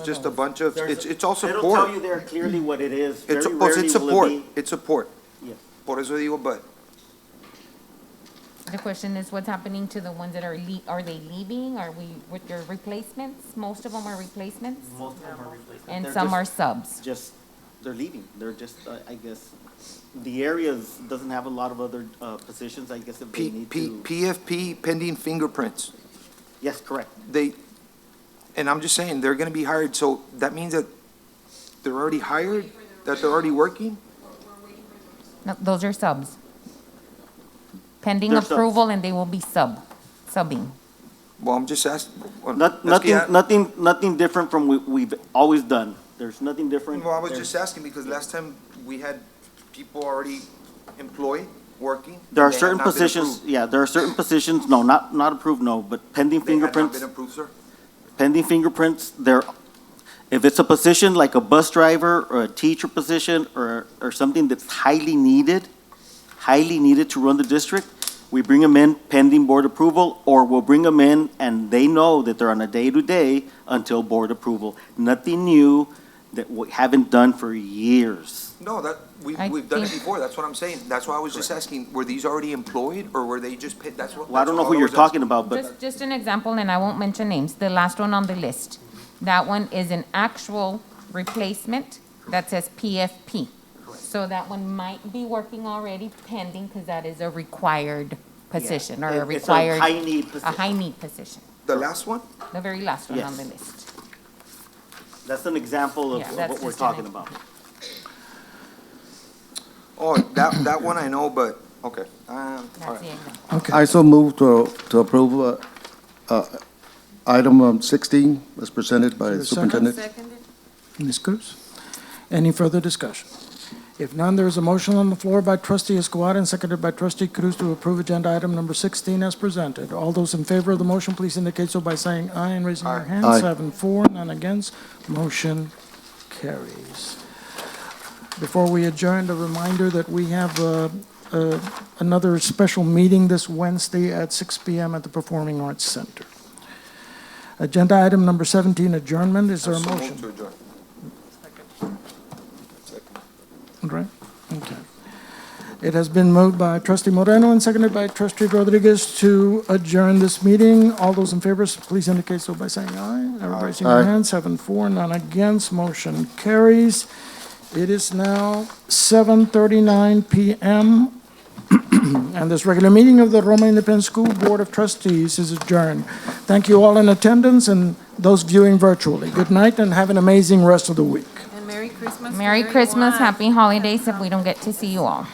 just a bunch of, it's all It'll support. tell you there clearly what it is. It's, Very pues rarely it's will it support, be- it's support. Yes. Por eso digo, but, The question is what's happening to the ones that are are they leaving? Are we with their replacements? Most of them are replacements? Most of them are replacements. And They're some just- are subs. Just, they're leaving. They're just, I guess, the areas doesn't have a lot of other positions, I guess, if they need to. PFP pending fingerprints. Yes, correct. And I'm just saying, they're gonna be hired, so that means that they're already hired, that they're already working? No, those are subs. Pending They're subs. approval and they will be subbing. Well, I'm just asking. well, Nothing different from what we've always done. There's nothing different. Well, I was There's- just asking because last time we had people already employed, working. There are they had certain not been positions, approved. yeah, there are certain positions, no, not approved, no, but pending They had not fingerprints. been approved, sir? Pending fingerprints, if it's a position like a bus driver or a teacher position or something that's highly needed to run the district, we bring them in pending board approval, or we'll bring them in and they know that they're on a day-to-day until board approval. Nothing new that we haven't done for years. No, I we've done it think- before, that's what I'm saying. That's why I was just asking, were these already employed or were they just paid? That's what. Well, I don't know that's who all you're was asking. talking about, but Just an example, and I won't mention names, the last one on the list. That one is an actual replacement that says PFP. So that one might be working already pending, because that is a required position, or a it's required. a high-need A position. high-need position, The last one? the very last one on Yes. the list. That's an example Yeah, of that's what we're just an talking about. Oh, that one I know, but, okay. All That's right. the example. Okay. I so move to approve item 16 as presented by Is there a second? Superintendent. Seconded. Ms. Cruz? Any further discussion? If none, there is a motion on the floor by Trustee Escobar and seconded by Trustee Cruz to approve agenda item number 16 as presented. All those in favor of the motion, please indicate so by saying aye and raising your hand. Aye. 7-4, none against. Motion carries. Before we adjourn, a reminder that we have another special meeting this Wednesday at 6 p.m. at the Performing Arts Center. Agenda item number 17, adjournment. Is there a So moved motion? to adjourn. Right, okay. It has been moved by Trustee Moreno and seconded by Trustee Rodriguez to adjourn this meeting. All those in favor, please indicate so by saying aye. Everybody raising your Aye. hand, 7-4, none against, motion carries. It is now 7:39 p.m. and this regular meeting of the Roma Independent School Board of Trustees is adjourned. Thank you all in attendance and those viewing virtually. Good night and have an amazing rest of the week. And Merry Christmas. to Merry Christmas, everyone. happy holidays if we don't get to see you all.